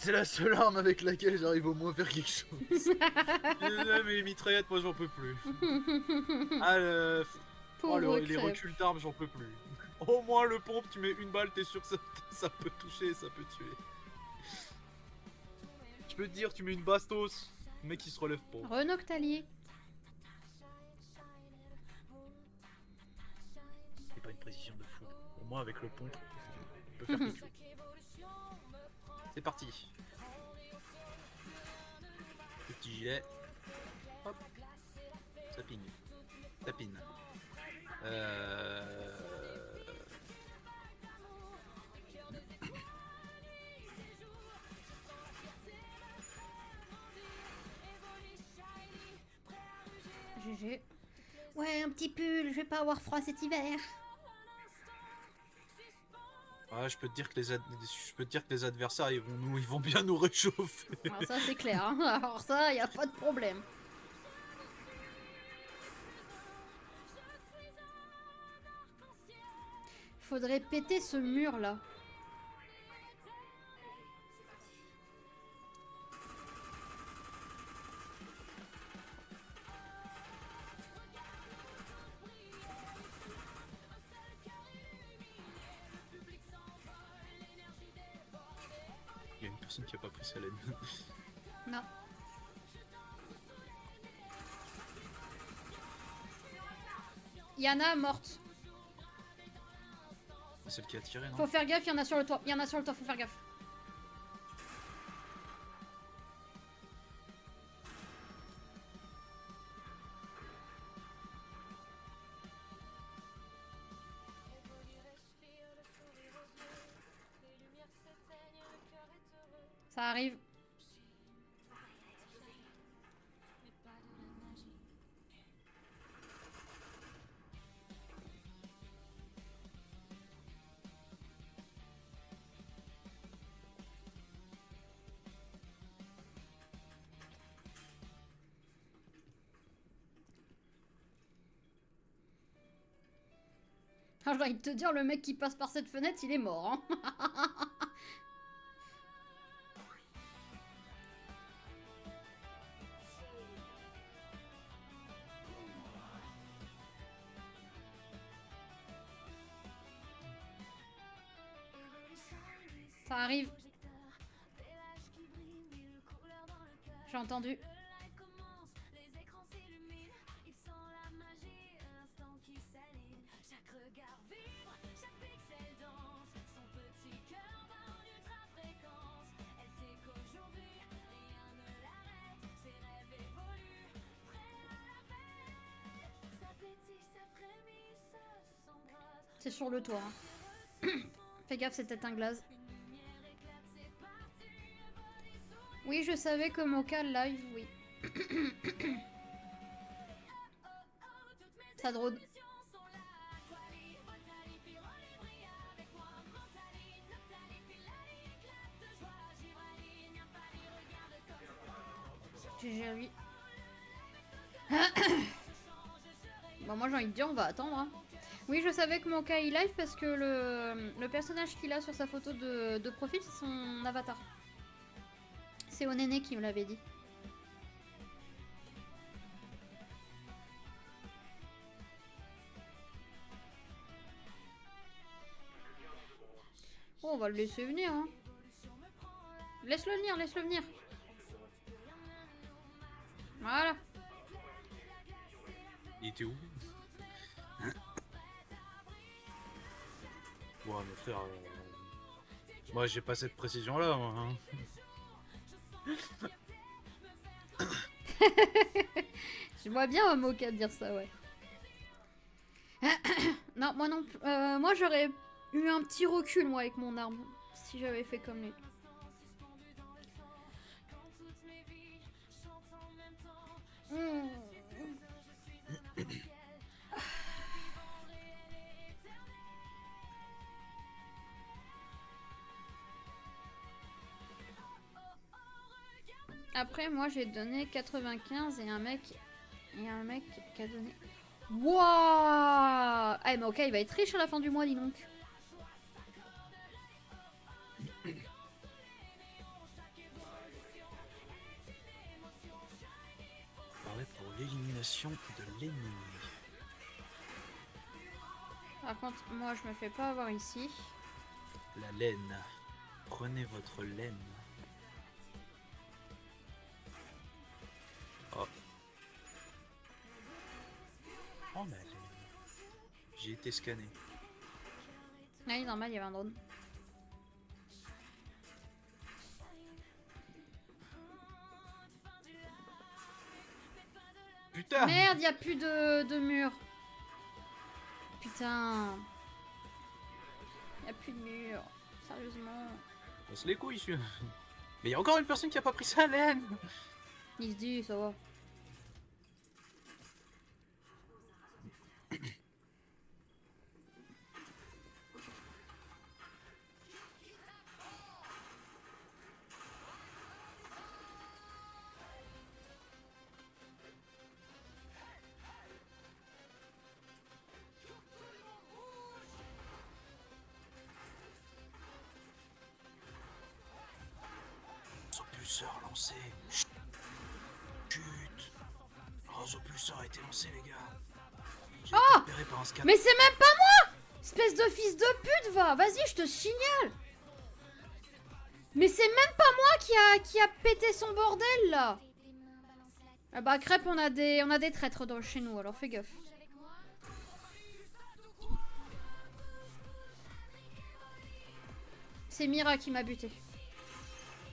C'est la seule arme avec laquelle j'arrive au moins à faire quelque chose. Mais les mitraillettes, moi j'en peux plus. Ah, Pauvre les crêpe. reculs d'armes, j'en peux plus. Au moins le pompe, tu mets une balle, t'es sûr que ça peut toucher, ça peut tuer. Je peux te dire, tu mets une bastos, le mec il se relève pas. Renoctalier. C'est pas une précision de fou. Au moins avec le pompe, on peut faire quelque chose. C'est parti. Le petit gilet. Hop. Ça ping. Ça pine. GG. Ouais, un petit pull, je vais pas avoir froid cet hiver. Ouais, je peux te dire que les adversaires ils vont bien nous réchauffer. Alors ça c'est clair, hein. Alors ça, y a pas de problème. Faudrait péter ce mur là. Il y a une personne qui a pas pris sa laine. Non. Yana morte. C'est celle qui a tiré, non? Faut faire gaffe, y en a sur le toit. Y en a sur le toit, faut faire gaffe. Ça arrive. Alors, j'ai envie de te dire, le mec qui passe par cette fenêtre, il est mort. Hein. Ça arrive. J'ai entendu. C'est sur le toit. Hein. Fais gaffe, c'est peut-être un glace. Oui, je savais que Mocha live, oui. Ça drôle. GG à lui. Bon, moi j'ai envie de dire, on va attendre. Hein. Oui, je savais que Mocha il live parce que le personnage qu'il a sur sa photo de profil, c'est son avatar. C'est Onéné qui me l'avait dit. Oh, on va le laisser venir. Hein. Laisse-le venir, laisse-le venir. Voilà. Il était où? Ouais, mais frère, moi j'ai pas cette précision là, moi. Hein. Je vois bien Mocha dire ça, ouais. Non, moi non plus. Moi j'aurais eu un petit recul, moi, avec mon arme. Si j'avais fait comme lui. Après, moi j'ai donné 95 et un mec qui a donné. Wouah! Ah, mais ok, il va être riche à la fin du mois, dis donc. localisation de l'ennemi. Par contre, moi je me fais pas avoir ici. La laine. Prenez votre laine. Oh. Oh ma laine. J'ai été scanné. Ah oui, normal, il y avait un drone. Putain. Merde, y a plus de mur. Putain. Y a plus de mur. Sérieusement. Passe les couilles, celui-là. Mais y a encore une personne qui a pas pris sa laine. Il se dit, ça va. Propulseur lancé. Chut. Propulseur a été lancé, les gars. J'ai été repéré par un scan. Mais c'est même pas moi! Espèce de fils de pute, va! Vas-y, je te signale! Mais c'est même pas moi qui a pété son bordel, là! Ah bah, crêpe, on a des traîtres chez nous, alors fais gaffe. C'est Mira qui m'a buté.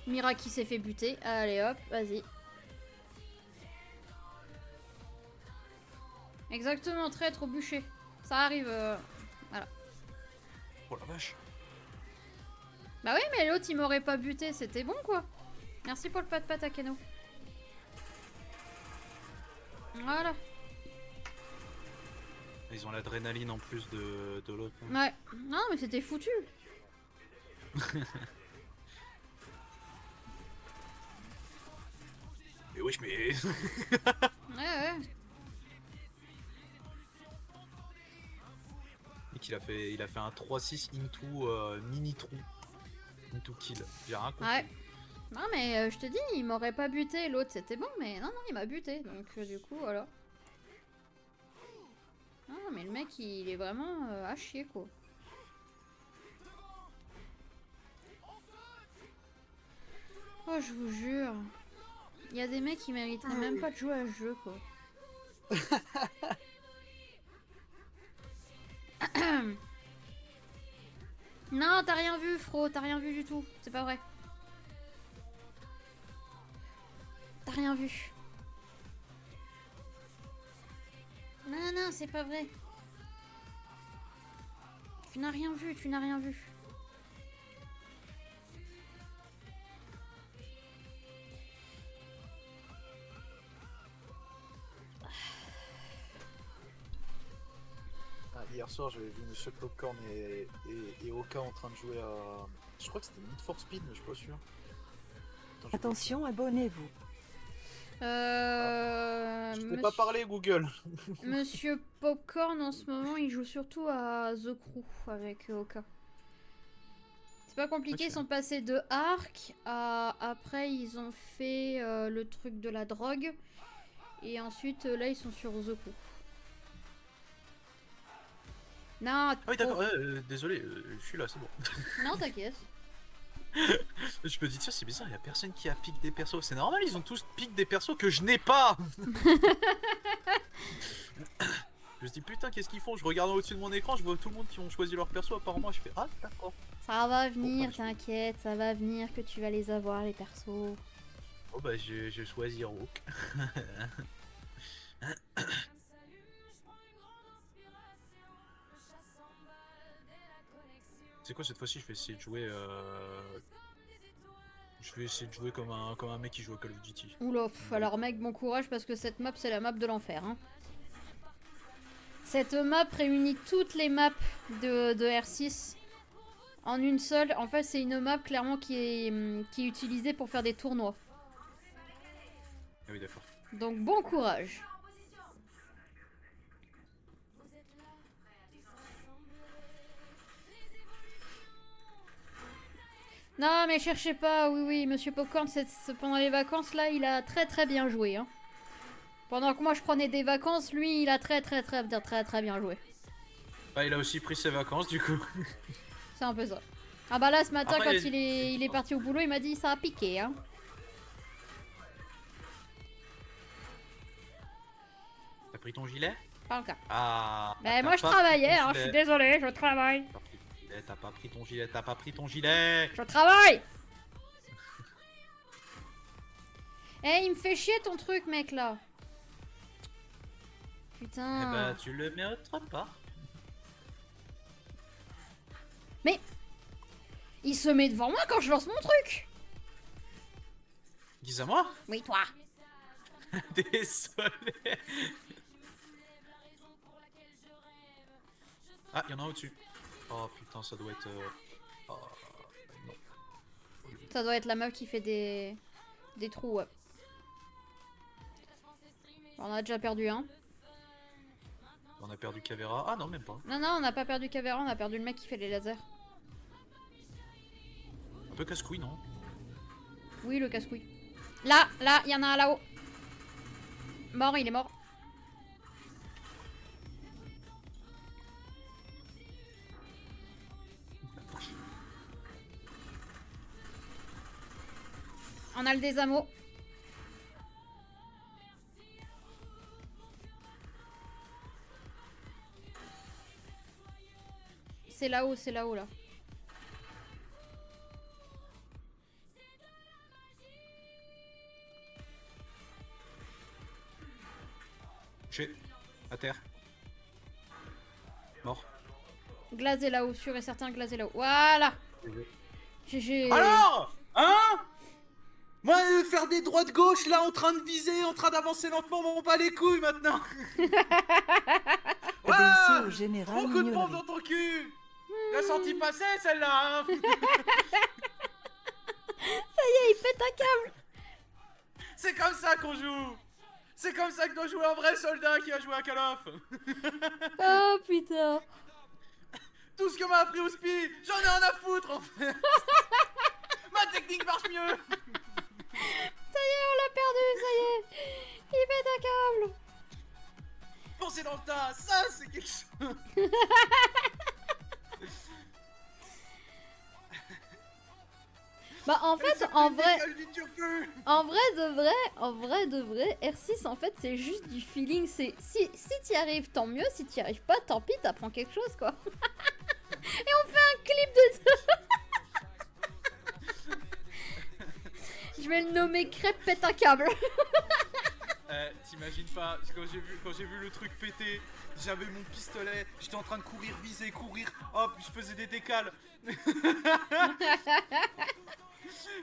Mira qui s'est fait buter. Allez hop, vas-y. Exactement, traître au bûcher. Ça arrive, voilà. Oh la vache. Bah oui, mais l'autre il m'aurait pas buté, c'était bon quoi. Merci pour le pat-pat à Keno. Voilà. Ils ont l'adrénaline en plus de l'autre. Ouais. Non, mais c'était foutu. Mais wesh, mais... Ouais. Et il a fait un 3-6 into mini trou. Into kill. J'ai rien compris. Ouais. Non, mais je te dis, il m'aurait pas buté. L'autre c'était bon, mais non, il m'a buté. Donc du coup, voilà. Non, mais le mec il est vraiment à chier quoi. Oh, je vous jure. Il y a des mecs qui mériteraient même pas de jouer à ce jeu quoi. Non, t'as rien vu, Fro, t'as rien vu du tout. C'est pas vrai. T'as rien vu. Non, c'est pas vrai. Tu n'as rien vu, tu n'as rien vu. Hier soir, j'avais vu Monsieur Popcorn et Oka en train de jouer à... Je crois que c'était Need for Speed, mais je suis pas sûr. Attends, Attention, abonnez-vous. Je t'ai pas parlé, Google. Monsieur Popcorn, en ce moment, il joue surtout à The Crew avec Oka. C'est pas compliqué, ils sont passés de Ark à... Après, ils ont fait le truc de la drogue. Et ensuite, là, ils sont sur The Crew. Non, Ah oui, d'accord, désolé, je suis là, c'est bon. Non, t'inquiète. Je me dis, tiens, c'est bizarre, il y a personne qui a piqué des persos. C'est normal, ils ont tous piqué des persos que je n'ai pas. Je me dis, putain, qu'est-ce qu'ils font? Je regarde au-dessus de mon écran, je vois tout le monde qui ont choisi leur perso. Apparemment, je fais, ah, d'accord. Ça va venir, t'inquiète, ça va venir que tu vas les avoir, les persos. Oh bah, je choisis Rook. C'est quoi cette fois-ci? Je vais essayer de jouer. Je vais essayer de jouer comme un mec qui joue à Call of Duty. Oula, alors mec, bon courage parce que cette map c'est la map de l'enfer. Hein. Cette map réunit toutes les maps de R6 en une seule. En fait, c'est une map clairement qui est utilisée pour faire des tournois. Ah oui, d'accord. Donc bon courage. Non mais cherchez pas, oui, Monsieur Popcorn, pendant les vacances là, il a très bien joué. Hein. Pendant que moi je prenais des vacances, lui il a très bien joué. Bah, il a aussi pris ses vacances du coup. C'est un peu ça. Ah bah là ce matin Après, quand il est parti au boulot, il m'a dit ça a piqué hein. T'as pris ton gilet? Pas le cas. Ah. Mais t'as moi je pas travaillais, pris ton alors je suis gilet. désolée, je travaille. T'as pas pris ton gilet, t'as pas pris ton gilet. Je travaille. Eh, il me fait chier ton truc, mec, là. Putain. Eh bah, tu le mets autre part. Il se met devant moi quand je lance mon truc. Dis à moi. Oui, toi. Désolé. Ah, il y en a un au-dessus. Oh putain, ça doit être. Oh, non. Ça doit être la meuf qui fait des trous, ouais. On a déjà perdu un. On a perdu Cavera. Ah non, même pas. Non, non, on n'a pas perdu Cavera, on a perdu le mec qui fait les lasers. Un peu casse-couille, non? Oui, le casse-couille. Là, il y en a un là-haut. Mort, il est mort. On a le désamo. C'est là-haut, là. Touché. À terre. Mort. Glasé là-haut, sûr et certain, glasé là-haut. Voilà. GG. Alors hein? Moi, faire des droites-gauche, là, en train de viser, en train d'avancer lentement, m'en bat les couilles, maintenant. Obéissez au général Gros coup de pompe Mignolet. dans ton cul. La senti passer, celle-là, hein. Il pète un câble. C'est comme ça qu'on joue. C'est comme ça que doit jouer un vrai soldat qui a joué à Call of. Oh putain. Tout ce que m'a appris Ouspi, j'en ai rien à foutre, en fait. Ma technique marche mieux. Ça y est, on l'a perdu, ça y est. Il pète un câble. Penser dans le tas, ça, c'est quelque chose. Bah en fait, en vrai vrai. de vrai, R6 en fait c'est juste du feeling. C'est si t'y arrives tant mieux, si t'y arrives pas tant pis, t'apprends quelque chose quoi. Et on fait un clip de ça. Je vais le nommer crêpe pète un câble. T'imagines pas, quand j'ai vu le truc péter, j'avais mon pistolet, j'étais en train de courir, viser, courir, hop, je faisais des décales.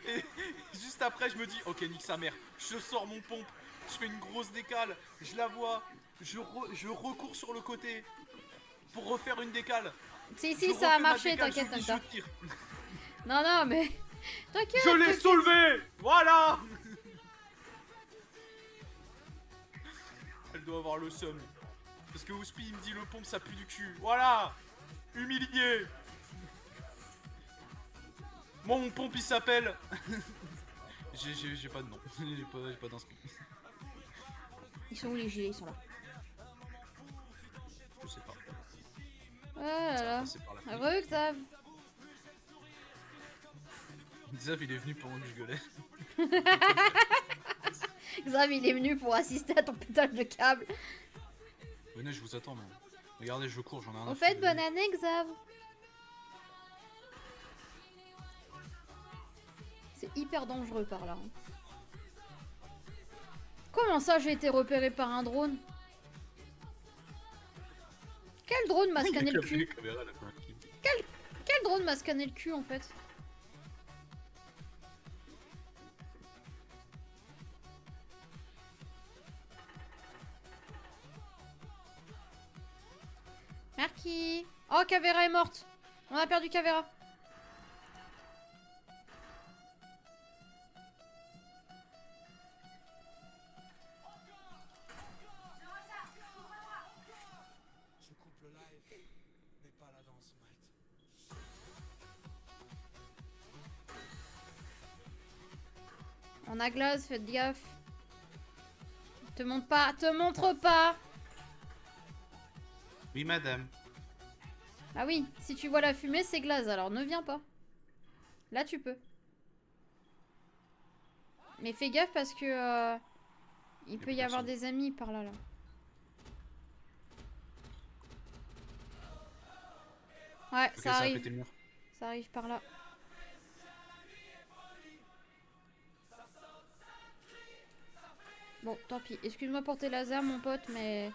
Et juste après, je me dis, ok, nique sa mère, je sors mon pompe, je fais une grosse décale, je la vois, je recours sur le côté pour refaire une décale. Si Je ça a refais ma marché, décale, t'inquiète, je t'inquiète. tire. Non mais t'inquiète. Je l'ai soulevé. Voilà. Elle doit avoir le seum. Parce que Ouspi il me dit le pompe ça pue du cul. Voilà. Humilié. Moi mon pompe il s'appelle. J'ai pas de nom. J'ai pas d'inspi. Ils sont où les gilets? Ils sont là. Je sais pas. Oh là là. C'est par la fenêtre. Heureux que ça. Xav il est venu pendant que je gueulais. Xav il est venu pour assister à ton pétage de câble. Venez, je vous attends, man. Regardez, je cours, j'en ai rien à Au foutre. fait, bonne année, Xav. C'est hyper dangereux par là. Hein. Comment ça, j'ai été repéré par un drone? Quel drone m'a scanné le cul? Quel drone m'a scanné le cul en fait? Merci. Oh, Cavera est morte. On a perdu Cavera. Je coupe le live, mais pas la danse, mate. On a glace, faites gaffe. Te montre pas, te montre pas. Oui, madame. Ah oui, si tu vois la fumée, c'est glace, alors ne viens pas. Là, tu peux. Mais fais gaffe parce que il peut y avoir personne. des amis par là, là. Ouais, Ok, ça ça a arrive. pété le mur. Ça arrive par là. Bon, tant pis. Excuse-moi pour tes lasers, mon pote, mais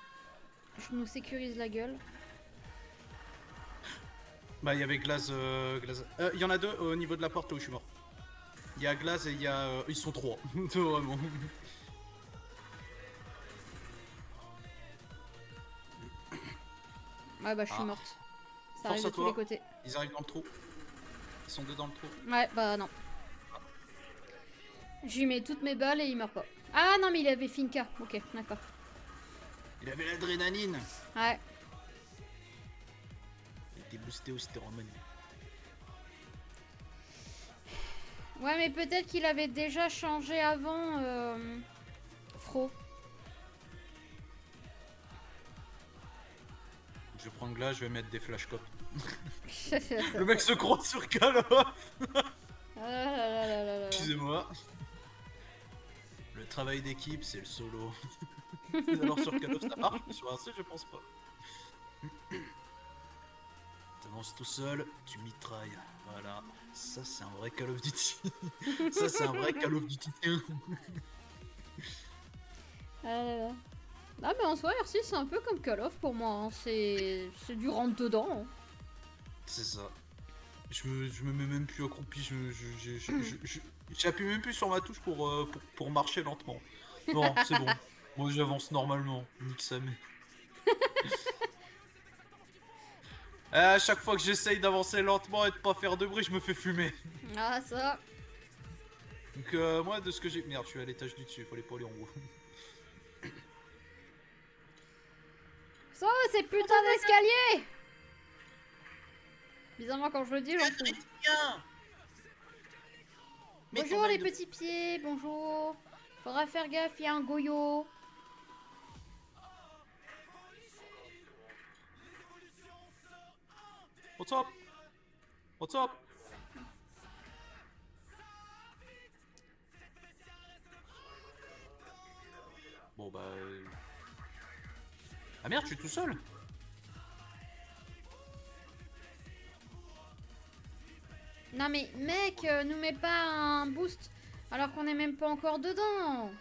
je nous sécurise la gueule. Bah, il y avait Glaze. Il y en a deux au niveau de la porte là où je suis mort. Il y a Glaze et il y a. Ils sont trois. Vraiment. Ouais, bah, je suis Ah. morte. Ça Force arrive à de tous les toi. côtés. Ils arrivent dans le trou. Ils sont deux dans le trou. Ouais, bah, non. Je lui mets toutes mes balles et il meurt pas. Ah non, mais il avait Finka. Ok, d'accord. Il avait l'adrénaline. Ouais. Il était boosté au stéromone. Ouais, mais peut-être qu'il avait déjà changé avant Fro. Je vais prendre Glaze, je vais mettre des flashcopes. Ah Le mec se croit sur Call of. là là là là là là. Excusez-moi. Le travail d'équipe, c'est le solo. Alors sur Call of ça marche, mais sur un C, je pense pas. T'avances tout seul, tu mitrailles. Voilà. Ça, c'est un vrai Call of Duty. Ça, c'est un vrai Call of Duty. Ah là là. Ah, mais en soi, R6 c'est un peu comme Call of pour moi. Hein. C'est du rentre-dedans. Hein. C'est ça. Je me mets même plus accroupi, j'appuie même plus sur ma touche pour marcher lentement. Non, c'est bon. Moi j'avance normalement. Nique sa mère. À chaque fois que j'essaye d'avancer lentement et de pas faire de bruit, je me fais fumer. Ah, ça. Donc moi de ce que j'ai... Merde, je suis à l'étage du dessus, il fallait pas aller en haut. Ça, c'est putain d'escalier. Bizarrement, quand je le dis, j'en trouve. Bonjour les petits pieds, bonjour. Faudra faire gaffe, il y a un goyot. What's up? What's up? Bon bah... Ah merde, je suis tout seul. Non mais mec, nous mets pas un boost alors qu'on est même pas encore dedans.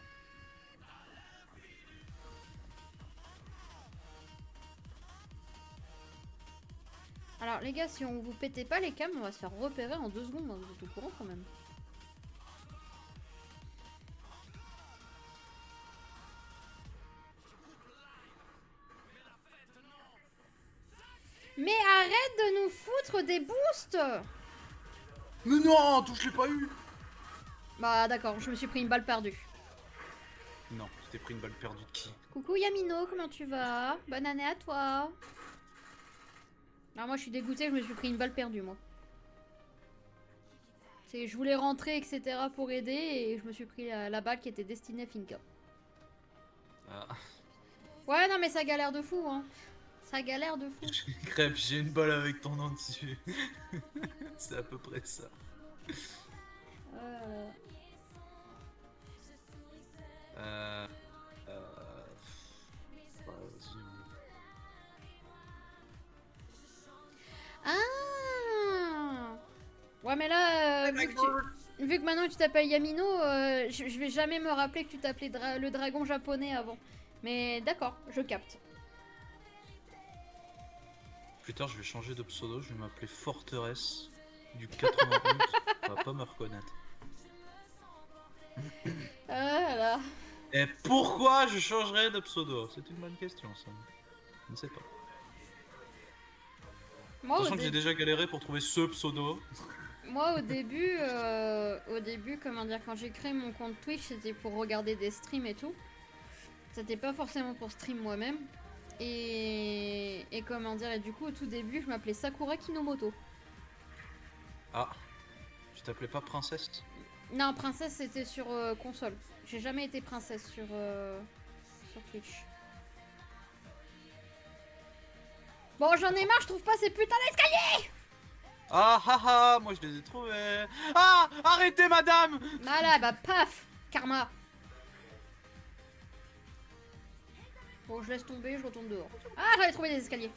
Alors les gars, si on vous pétait pas les cams, on va se faire repérer en 2 secondes. Hein, vous êtes au courant quand même. Mais arrête de nous foutre des boosts. Mais non, touche l'ai pas eu. Bah d'accord, je me suis pris une balle perdue. Non, tu t'es pris une balle perdue de qui? Coucou Yamino, comment tu vas? Bonne année à toi. Alors moi je suis dégoûtée, je me suis pris une balle perdue moi. Je voulais rentrer etc pour aider et je me suis pris la balle qui était destinée à Finka. Ah. Ouais non mais ça galère de fou hein. Ça galère de fou. Crêpe, j'ai une balle avec ton nom dessus. C'est à peu près ça. Vas-y. Ah. Ouais mais là, vu que maintenant tu t'appelles Yamino, je vais jamais me rappeler que tu t'appelais le dragon japonais avant. Mais d'accord, je capte. Plus tard, je vais changer de pseudo, je vais m'appeler Forteresse du 91. On va pas me reconnaître. Ah là. Et pourquoi je changerais de pseudo? C'est une bonne question, ça. Je ne sais pas. Moi, Sachant que j'ai déjà galéré pour trouver ce pseudo. Moi, au début, comment dire, quand j'ai créé mon compte Twitch, c'était pour regarder des streams et tout. C'était pas forcément pour stream moi-même. Et comment dire, et du coup, au tout début, je m'appelais Sakura Kinomoto. Ah, tu t'appelais pas princesse? Non, princesse, c'était sur console. J'ai jamais été princesse sur sur Twitch. Bon, j'en ai marre, je trouve pas ces putains d'escaliers. Ah haha, moi je les ai trouvés. Ah, arrêtez madame. Voilà, bah paf, karma. Bon, je laisse tomber, je retourne dehors. Ah, j'avais trouvé des escaliers.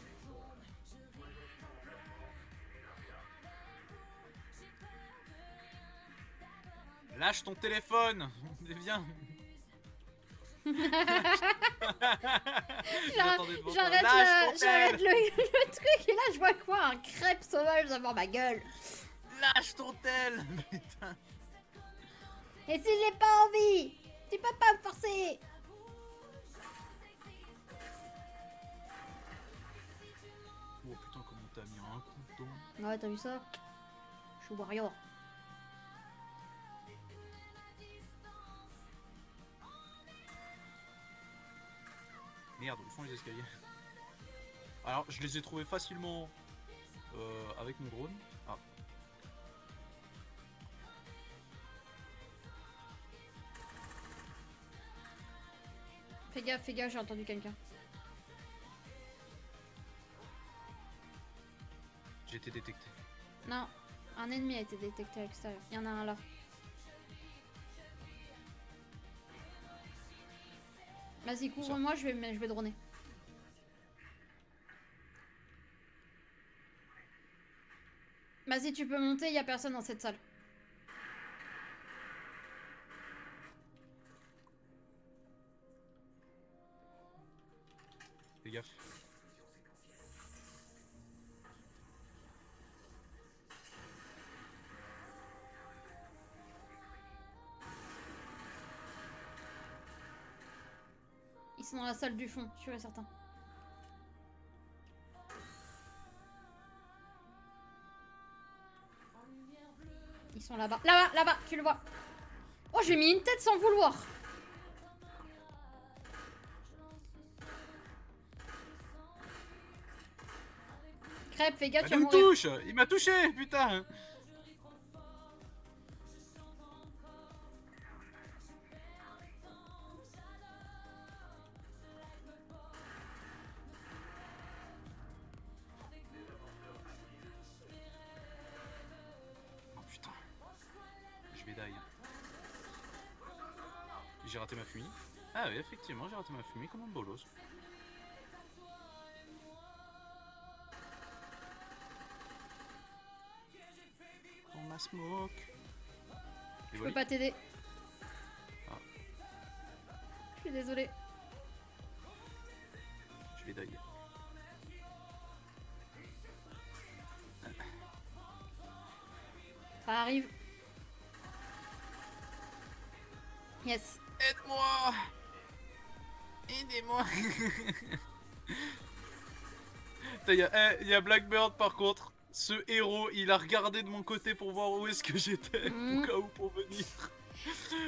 Lâche ton téléphone. Viens. J'attendais devant toi. J'arrête Lâche ton j'arrête tel. le truc et là je vois quoi? Un crêpe sauvage devant ma gueule. Lâche ton tel. Putain. Et si j'ai pas envie, tu peux pas me forcer. Oh putain, comment t'as mis un couteau. Ouais, t'as vu ça? Je suis warrior. Merde, où sont les escaliers? Alors, je les ai trouvés facilement avec mon drone. Ah. Fais gaffe, j'ai entendu quelqu'un. J'ai été détecté. Non, un ennemi a été détecté à l'extérieur. Il y en a un là. Vas-y, couvre-moi, je vais droner. Vas-y, tu peux monter, il y a personne dans cette salle. Fais gaffe. Ils sont dans la salle du fond, sûr et certain. Ils sont là-bas. Là-bas, là-bas, tu le vois. Oh, j'ai mis une tête sans vouloir. Crêpe, fais gaffe, tu vas Il me mourir. touche. Il m'a touché, putain. Oh putain. Je vais die. J'ai raté ma fumée. Ah oui, effectivement, j'ai raté ma fumée comme un bolos. On ma smoke. Je peux pas t'aider. Ah. Je suis désolée. Je vais die. Ça arrive. Yes. Aide-moi. Aidez-moi. Il y a Blackbird par contre. Ce héros, il a regardé de mon côté pour voir où est-ce que j'étais, au cas où pour venir.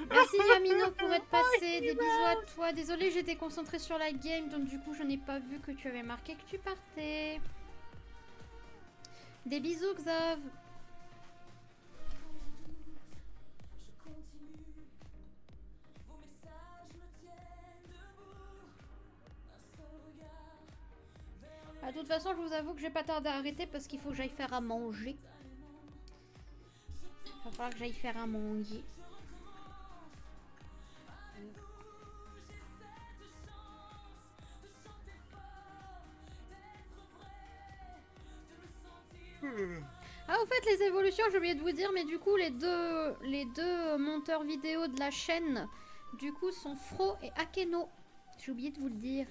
Merci Yamino pour être passé. Des bisous à toi. Désolée, j'étais concentrée sur la game, donc du coup, je n'ai pas vu que tu avais marqué que tu partais. Des bisous, Xav. De toute façon, je vous avoue que j'ai pas tardé à arrêter parce qu'il faut que j'aille faire à manger. Il va falloir que j'aille faire à manger. Ah, au fait, les évolutions, j'ai oublié de vous dire, mais du coup, les deux monteurs vidéo de la chaîne, du coup, sont Fro et Akeno. J'ai oublié de vous le dire.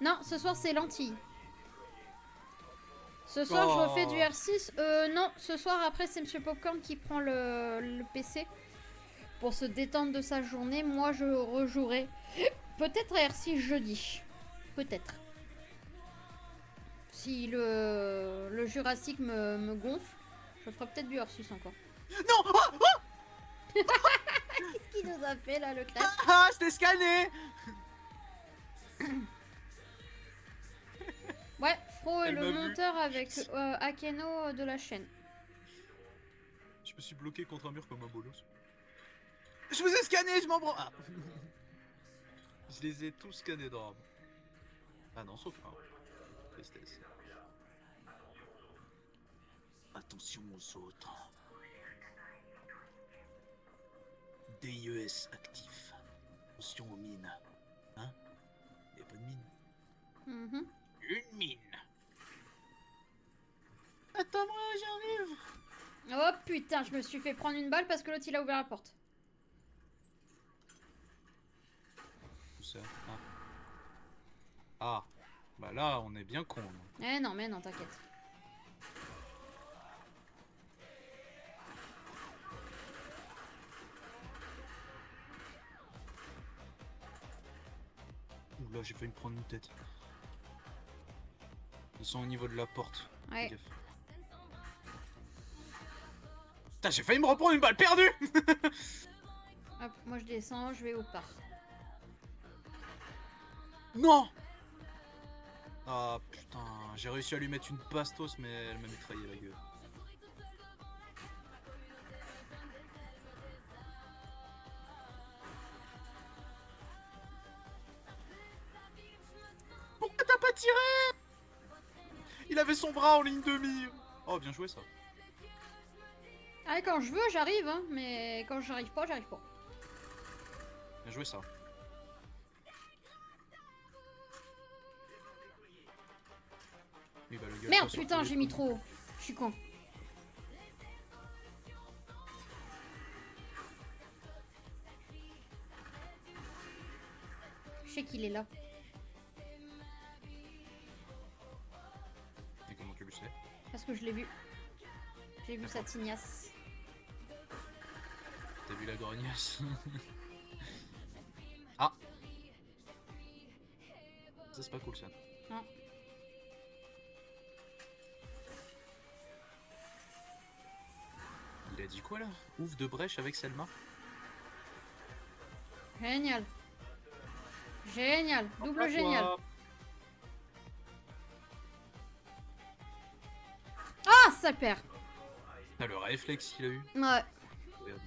Non, ce soir, c'est Lentille. Ce soir, je refais du R6. Non, ce soir, après, c'est Monsieur Popcorn qui prend le PC pour se détendre de sa journée. Moi, je rejouerai peut-être à R6 jeudi. Peut-être. Si le Jurassic me gonfle, je ferai peut-être du R6 encore. Non. Qu'est-ce qu'il nous a fait là, le crêpe? Ah, je t'ai scanné. Ouais, Fro est Elle le m'a vu. monteur avec Akeno de la chaîne. Je me suis bloqué contre un mur comme un bolos. Je vous ai scanné, je m'en branle. Ah. Je les ai tous scannés d'or. Ah non, sauf un. Tristesse. Attention aux autres. DIES actif. Attention aux mines. Hein? Y'a pas de mine. Mhm. Une mine. Attends-moi, j'arrive. Oh putain, je me suis fait prendre une balle parce que l'autre il a ouvert la porte. Où ça? Ah. Bah là, on est bien con. Eh non, mais non, t'inquiète. Là, j'ai failli me prendre une tête. Ils sont au niveau de la porte. Ouais. Fais gaffe. Putain, j'ai failli me reprendre une balle perdue. Hop, moi je descends, je vais au part. Non. Ah putain, j'ai réussi à lui mettre une bastos, mais elle m'a mitraillé la gueule. Pourquoi t'as pas tiré? Il avait son bras en ligne de mire. Oh, bien joué ça. Ah, quand je veux, j'arrive, hein, mais quand j'arrive pas, j'arrive pas. Bien joué ça. Oui, bah, le gars, Merde, pas sur putain, tous les j'ai mis coups. trop. Je suis con. Je sais qu'il est là. Et comment tu le sais? Parce que je l'ai vu. J'ai vu sa tignasse. T'as vu la grognasse? Ah! Ça c'est pas cool ça. Non. Il a dit quoi là? Ouf de brèche avec Selma? Génial. Génial. Double À génial. toi. Ah, ça perd. T'as le réflexe qu'il a eu? Ouais. Regarde.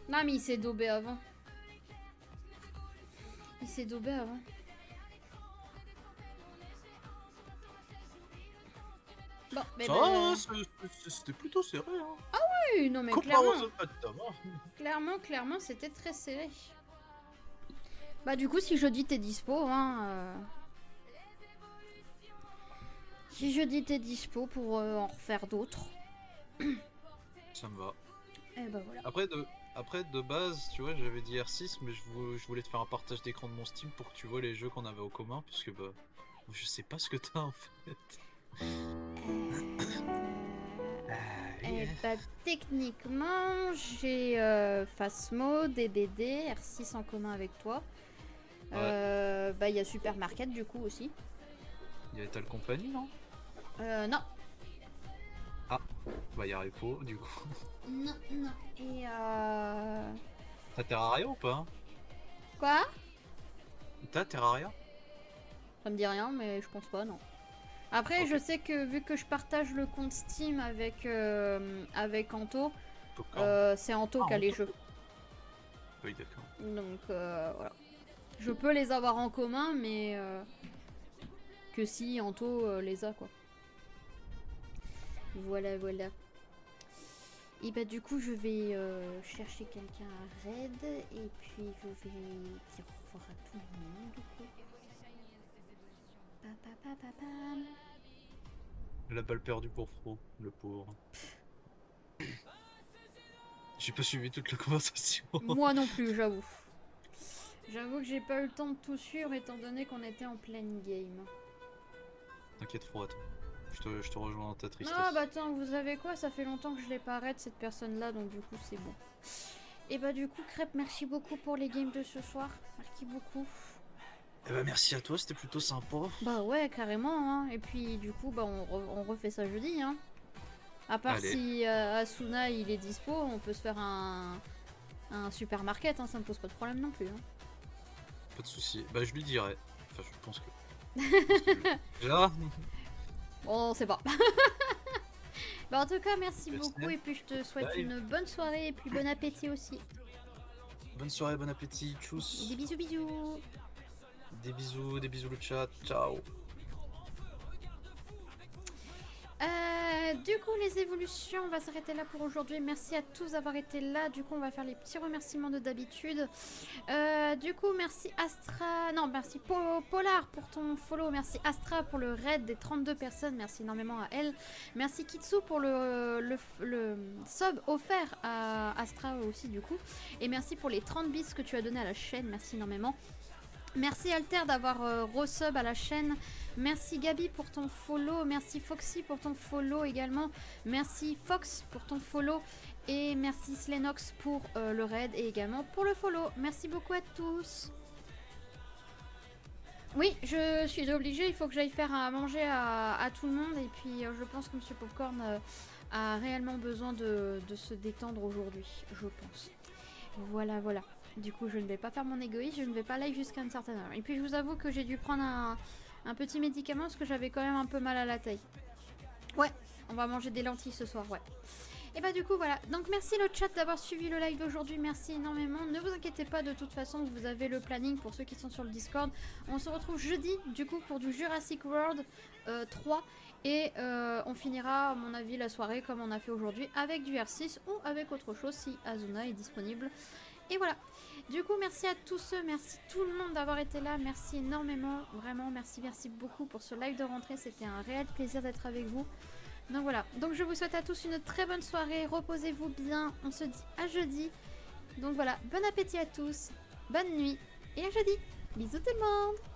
Non, mais il s'est daubé avant. Il s'est daubé avant. Bon, mais Ça, ben, c'était plutôt serré hein. oui, non mais Comparé clairement, aux autres tomes, hein. clairement, c'était très serré. Bah du coup, si jeudi t'es dispo, hein, si jeudi t'es dispo pour en refaire d'autres, Ça me va. et bah voilà. Après, de base, tu vois, j'avais dit R6, mais je voulais te faire un partage d'écran de mon Steam pour que tu vois les jeux qu'on avait au commun, parce que bah, je sais pas ce que t'as en fait. Et bah techniquement, j'ai Phasmo, DBD, R6 en commun avec toi. Bah il y a Supermarket du coup aussi. Il y a Tal Company, non? Non. Bah, il y a Repo, du coup. Non, non. Et T'as Terraria ou pas? quoi? T'as Terraria? Ça me dit rien, mais je pense pas, non. Après, Ok. je sais que vu que je partage le compte Steam avec, avec Anto, c'est Anto Ah, qui a les Anto. jeux. Oui, d'accord. Donc voilà. Je peux les avoir en commun, mais que si Anto les a, quoi. Voilà, voilà. Et bah du coup, je vais chercher quelqu'un à raid, et puis je vais dire au revoir à tout le monde, du coup. Pa, pa, pa, pa, pam. La balle perdue pour Fro, le pauvre. J'ai pas suivi toute la conversation. Moi non plus, j'avoue. J'avoue que j'ai pas eu le temps de tout suivre étant donné qu'on était en pleine game. T'inquiète, Fro, attends. Je te rejoins dans ta tristesse. Ah bah attends, vous savez quoi? Ça fait longtemps que je l'ai pas raid cette personne-là, donc du coup c'est bon. Et bah du coup, Crêpe, merci beaucoup pour les games de ce soir. Merci beaucoup. Eh bah, merci à toi, c'était plutôt sympa. Bah ouais, carrément, hein. Et puis du coup, bah on refait ça jeudi, hein. À part Allez. si Asuna il est dispo, on peut se faire un supermarket, hein, ça me pose pas de problème non plus. Hein. Pas de soucis. Bah, je lui dirai. Enfin, je pense que. Déjà. Bon, on sait pas. Bah en tout cas, merci Merci. beaucoup et puis je te souhaite Bye. une bonne soirée et puis bon appétit aussi. Bonne soirée, bon appétit, tchuss. Des bisous bisous. Des bisous le chat, ciao. Du coup, les évolutions, on va s'arrêter là pour aujourd'hui. Merci à tous d'avoir été là. Du coup, on va faire les petits remerciements de d'habitude. Du coup, merci Astra. Non, merci Polar pour ton follow. Merci Astra pour le raid des 32 personnes. Merci énormément à elle. Merci Kitsu pour le sub offert à Astra aussi, du coup. Et merci pour les 30 bits que tu as donné à la chaîne. Merci énormément. Merci Alter d'avoir resub à la chaîne. Merci Gabi pour ton follow. Merci Foxy pour ton follow également. Merci Fox pour ton follow. Et merci Slenox pour le raid et également pour le follow. Merci beaucoup à tous. Oui, je suis obligée. Il faut que j'aille faire à manger à tout le monde. Et puis je pense que Monsieur Popcorn a réellement besoin de se détendre aujourd'hui. Je pense. Voilà, voilà. Du coup, je ne vais pas faire mon égoïsme, je ne vais pas live jusqu'à une certaine heure. Et puis, je vous avoue que j'ai dû prendre un petit médicament parce que j'avais quand même un peu mal à la taille. Ouais, on va manger des lentilles ce soir, ouais. Et bah du coup, voilà. Donc, merci le chat d'avoir suivi le live d'aujourd'hui. Merci énormément. Ne vous inquiétez pas, de toute façon, vous avez le planning pour ceux qui sont sur le Discord. On se retrouve jeudi, du coup, pour du Jurassic World 3. Et on finira, à mon avis, la soirée comme on a fait aujourd'hui avec du R6 ou avec autre chose si Azuna est disponible. Et voilà. Du coup, merci à tous ceux, merci tout le monde d'avoir été là. Merci énormément, vraiment, merci beaucoup pour ce live de rentrée. C'était un réel plaisir d'être avec vous. Donc voilà. Donc je vous souhaite à tous une très bonne soirée. Reposez-vous bien. On se dit à jeudi. Donc voilà. Bon appétit à tous. Bonne nuit. Et à jeudi. Bisous tout le monde.